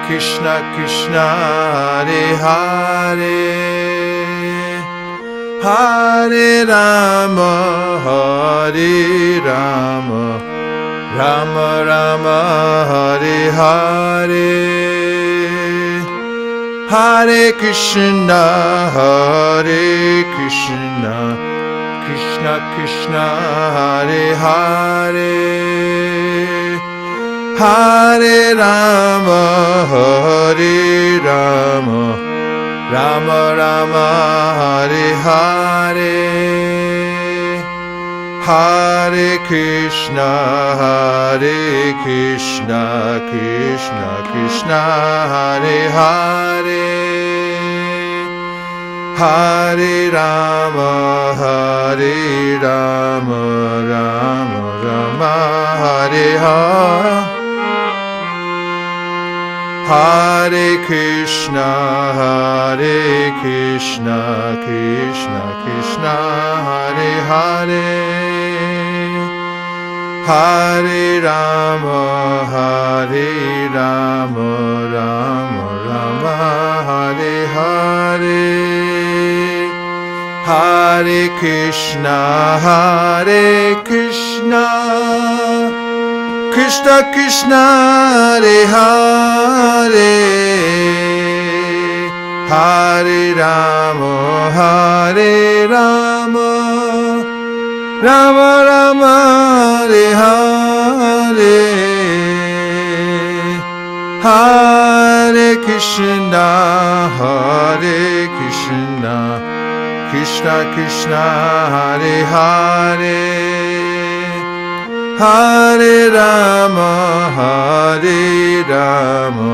Krishna Krishna, Hare Hare, Hare Rama, Hare Rama, Rama Rama, Hare Hare, Hare Krishna, Hare Krishna, Krishna Krishna, Hare Hare, Hare Rama, Hare Rama, Rama Rama, Hare Hare, Hare Krishna, Hare Krishna, Krishna Krishna, Hare Hare, Hare Rama, Hare Rama, Rama Rama, Hare Hare, Hare Krishna, Hare Krishna, Krishna Krishna, Hare Hare, Hare Rama, Hare Rama, Rama Rama, Hare Hare, Hare Krishna, Hare Krishna, Krishna Krishna, Hare Hare, Hare Rama, Hare Rama, Rama Rama, Hare Hare, Hare Krishna, Hare Krishna, Krishna Krishna, Hare Hare, Hare Rama, Hare Rama,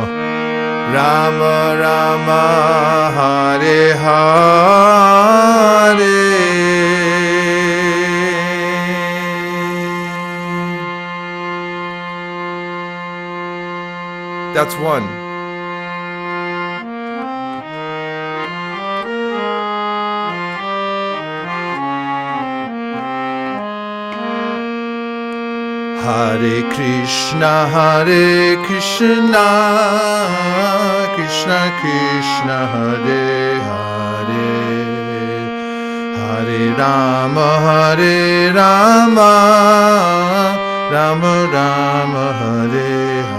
Rama Rama, Hare Hare. That's one. Hare Krishna, Hare Krishna, Krishna Krishna, Hare Hare, Hare Rama, Hare Rama, Rama Rama, Hare Hare.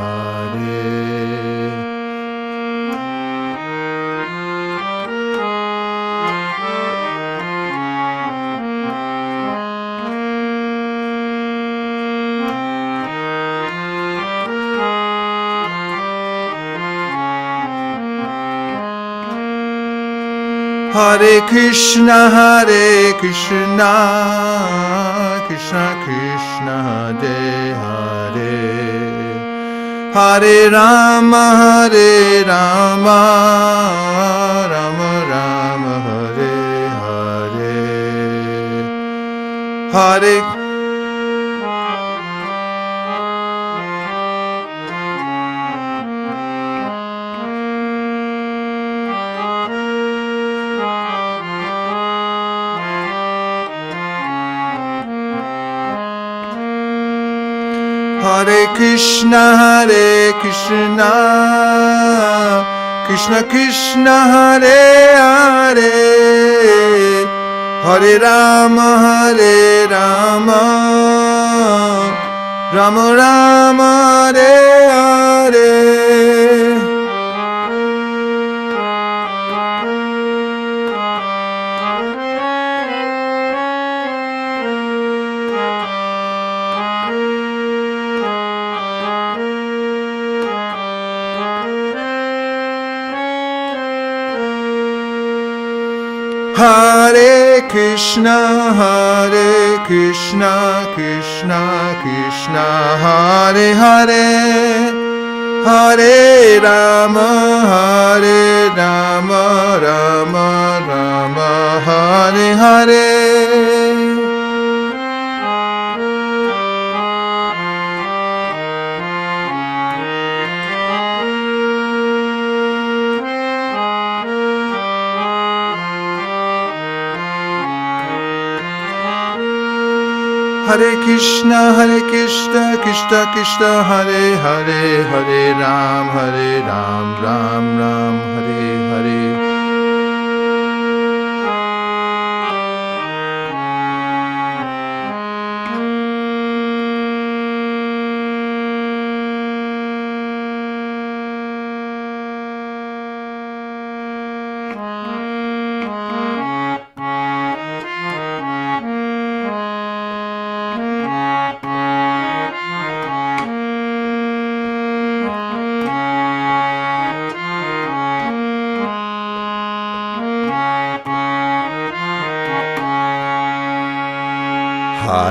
Hare Krishna, Hare Krishna, Krishna Krishna, Hare Hare, Hare Rama, Hare Rama, Rama Rama, Hare Hare, Hare Hare Krishna, Krishna Krishna, Hare Hare, Hare Rama, Rama Rama, Hare Hare. Hare Krishna, Krishna Krishna, Hare Hare, Hare Rama, Rama Rama, Hare Hare. Hare Krishna, Krishna Krishna, Hare Hare, Hare Ram, Ram Ram, Hare Hare.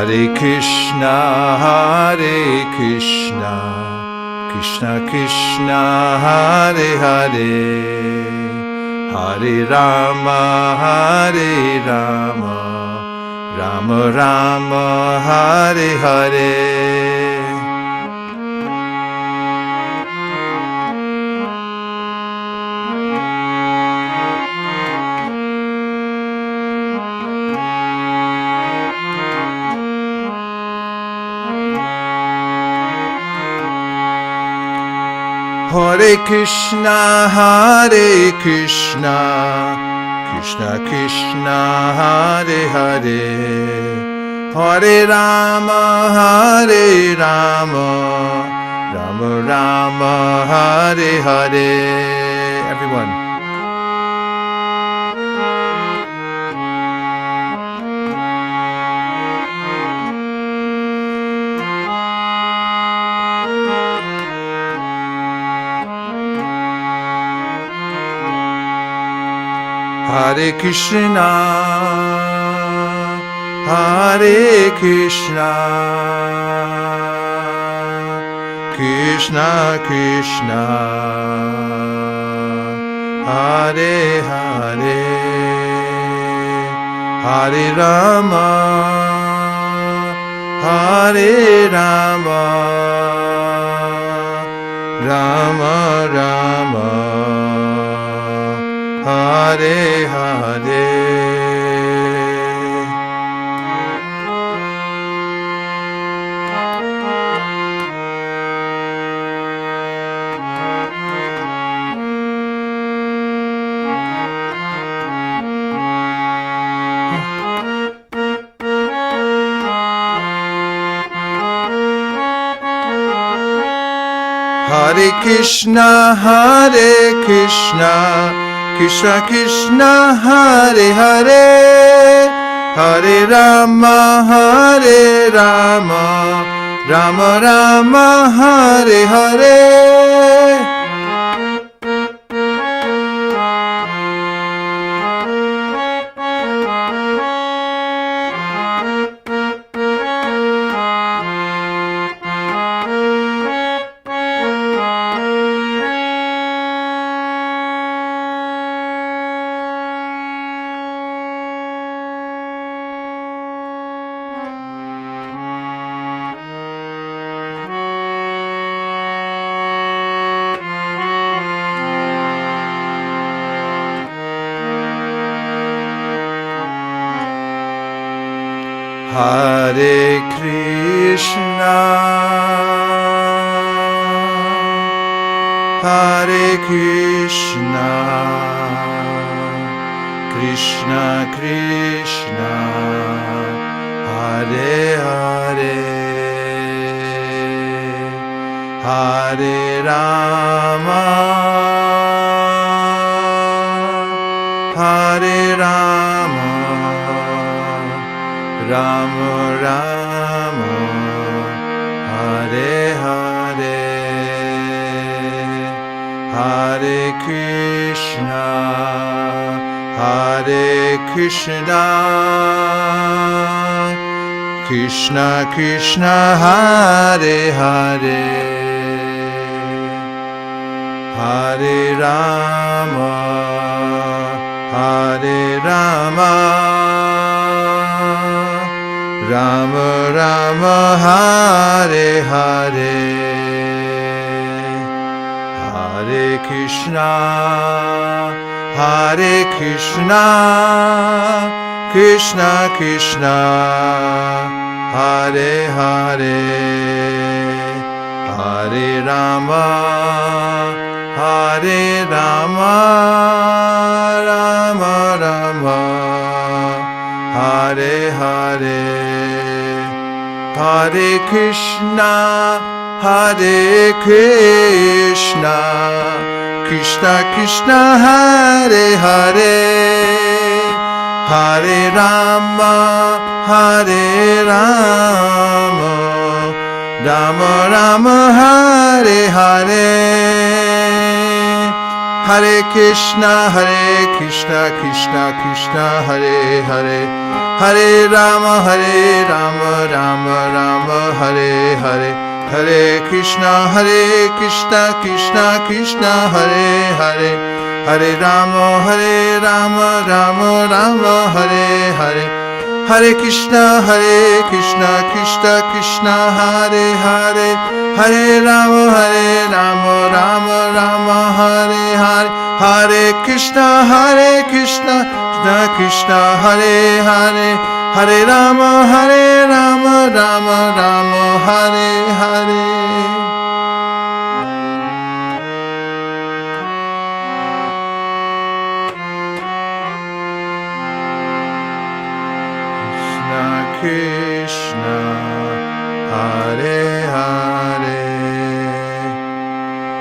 Hare Krishna, Krishna Krishna, Hare Hare, Hare Rama, Rama Rama, Hare Hare. Hare Krishna, Krishna Krishna, Hare Hare, Hare Rama, Rama Rama, Hare Hare. Everyone. Hare Krishna, Krishna Krishna, Hare Hare, Hare Rama, Rama Rama, Hare Hare. Hare Krishna, Krishna Krishna, Hare Hare, Hare Rama, Rama Rama, Hare Hare. Hare Krishna, Hare Krishna, Krishna Krishna, Hare Hare, Hare Rama, Hare Rama, Rama Rama, Hare Hare, Hare Krishna, Hare Krishna, Krishna Krishna, Hare Hare, Hare Rama, Hare Rama, Rama Rama, Hare Hare, Hare Krishna, Hare Krishna, Krishna Krishna, Hare Hare, Hare Rama, Hare Rama, Rama Rama, Hare Hare, Hare Krishna, Hare Krishna, Krishna Krishna, Hare Hare, Hare Rama, Hare Rama, Rama Rama, Hare Hare, Hare Krishna, Krishna Krishna, Hare Hare, Hare Rama, Rama Rama, Hare Hare, Hare Krishna, Krishna Krishna, Hare Hare, Hare Rama, Rama Rama, Hare Hare, Hare Krishna, Krishna Krishna, Hare Hare, Hare Rama, Rama Rama, Hare Hare, Hare Krishna, Krishna Krishna, Hare Hare, Hare Rama, Rama Rama, Hare Hare. Krishna, Hare Hare,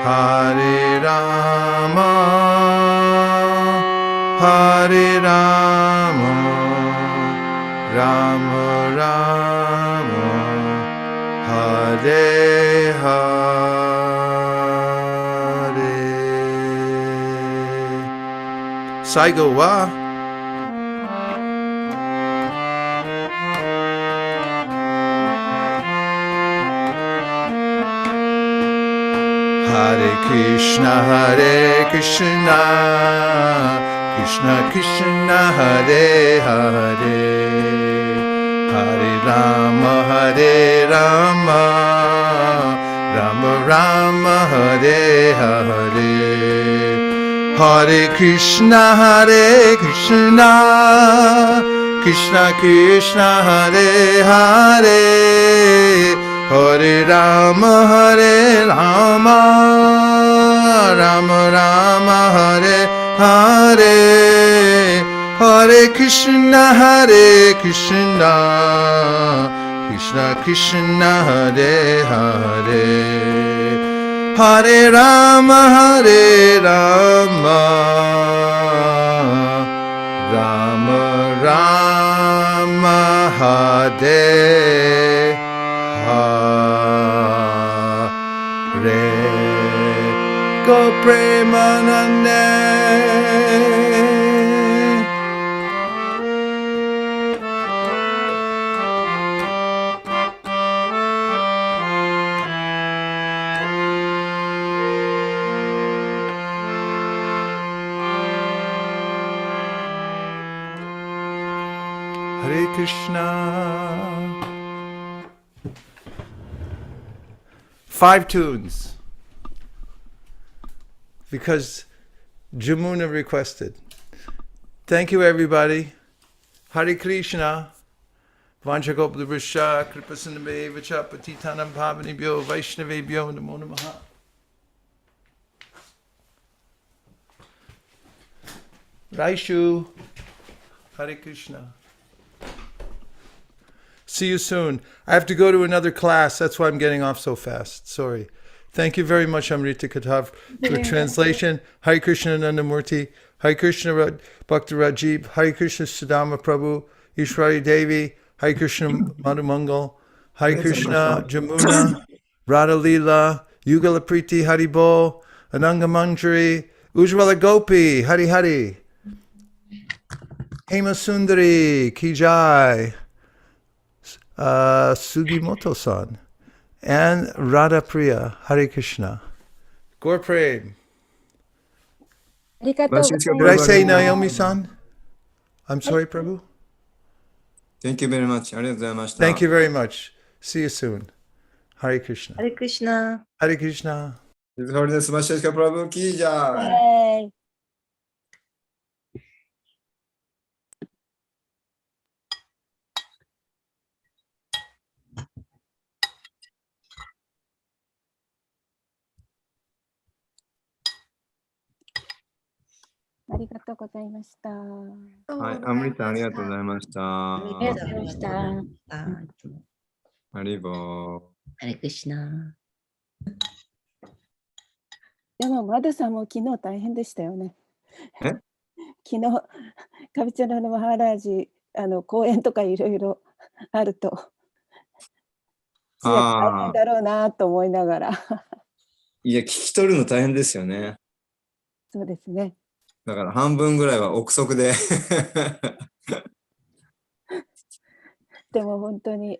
Hare Rama, Hare Rama, Rama Rama, Hare Hare. Saigo wa. Hare Krishna, Krishna Krishna, Hare Hare, Hare Rama, Rama Rama, Hare Hare, Hare Krishna, Krishna Krishna, Hare Hare, Hare Rama, Rama Rama, Hare Hare, Hare Krishna, Krishna Krishna, Hare Hare, Hare Rama, Rama Rama, Hare Hare, Go Premanande. Hare Krishna. 5 tunes. Because Jamuna requested. Thank you, everybody. Hare Krishna. Vanchagopalabhrisha Kripasinabhe Vachapatitanam Pavanibhyo Vaishnavebhyo Namo Namaha. Raishu. Hare Krishna. See you soon. I have to go to another class. That's why I'm getting off so fast. Sorry. Thank you very much, Amrita Katav, for translation. Hare Krishna Nandamurti. Hare Krishna Bhakta Rajib. Hare Krishna Sudama Prabhu. Ishwari Devi. Hare Krishna Madhumangal. Hare Krishna Jamuna. Radha Leela. Yugala Priti Haribol. Ananga Manjari. Ujjwala Gopi. Hari Hari. Hema Sundari. Kijai. Sugimoto-san. And Radha Priya. Hare Krishna. Gaur Prem. Did I say Naomi-san? I'm sorry, Prabhu. Thank you very much. ありがとうございました。 Thank you very much. See you soon. Hare Krishna. Hare Krishna. Hare Krishna. ディズホリデスマシェシカプラブキージャー。はい。ありがとうございました。はい、アムリタありがとうございました。ありがとうございました。ハリボー。ハレクシナ。でも、マドさんも昨日大変でしたよね。え昨日、カビチャラのマハラージ、講演とかいろいろあると、大変だろうなと思いながら。いや、聞き取るの大変ですよね。そうですね。だから半分ぐらいは憶測で。でも本当に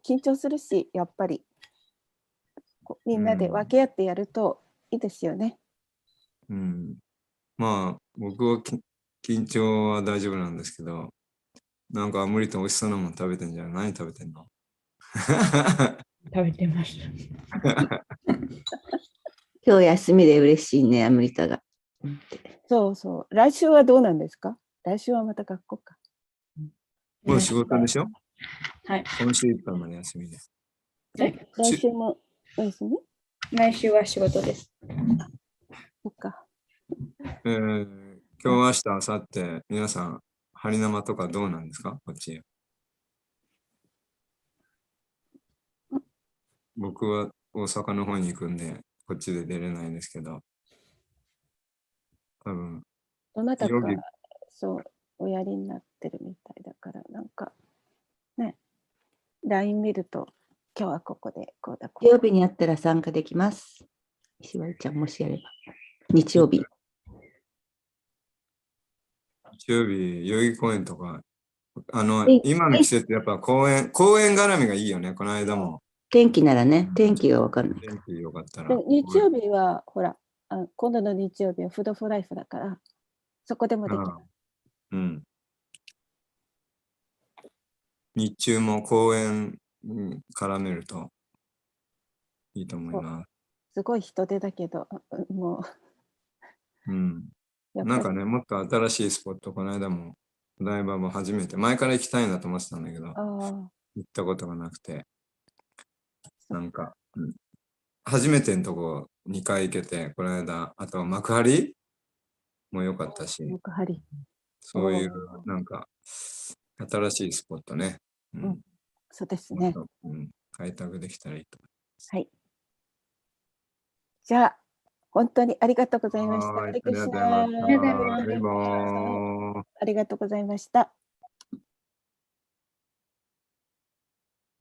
緊張するし、やっぱりみんなで分け合ってやるといいですよね。うん。まあ、僕は緊張は大丈夫なんですけど、なんか無理と美味しそうなもの食べてんじゃん。何食べてんの？食べてました。今日休みで嬉しいね、アムリタが。そうそう。来週はどうなんですか？来週はまた学校か。もう仕事でしょ？はい。今週いっぱいまで休みです。来週もお休み？来週は仕事です。そっか。今日、明日、明後日、皆さん、ハリナマとかどうなんですか？こっち。僕は大阪の方に行くんで、こっちで出れないですけど、多分。どなたか、そう、おやりになってるみたいだから、なんか、ね、LINE 見ると、今日はここで、こうだ、こうだ。日曜日にあったら参加できます。石割ちゃん、もしやれば。日曜日。日曜日、代々木公園とか、今の季節、やっぱ公園絡みがいいよね、この間も。天気ならね、天気がわかんない。天気よかったら。日曜日は、ほら、今度の日曜日はフードフォーライフだから、そこでもできる。うん。日中も公園絡めるといいと思います。すごい人手だけど、もう。うん。なんかね、もっと新しいスポット、この間も、お台場も初めて、前から行きたいなと思ってたんだけど、行ったことがなくて、なんか、初めてのとこ2回行けて、この間、あと幕張も良かったし、幕張。そういう、なんか、新しいスポットね。そうですね。開拓できたらいいと思います。はい。じゃあ、本当にありがとうございました。ありがとうございました。ありがとうございました。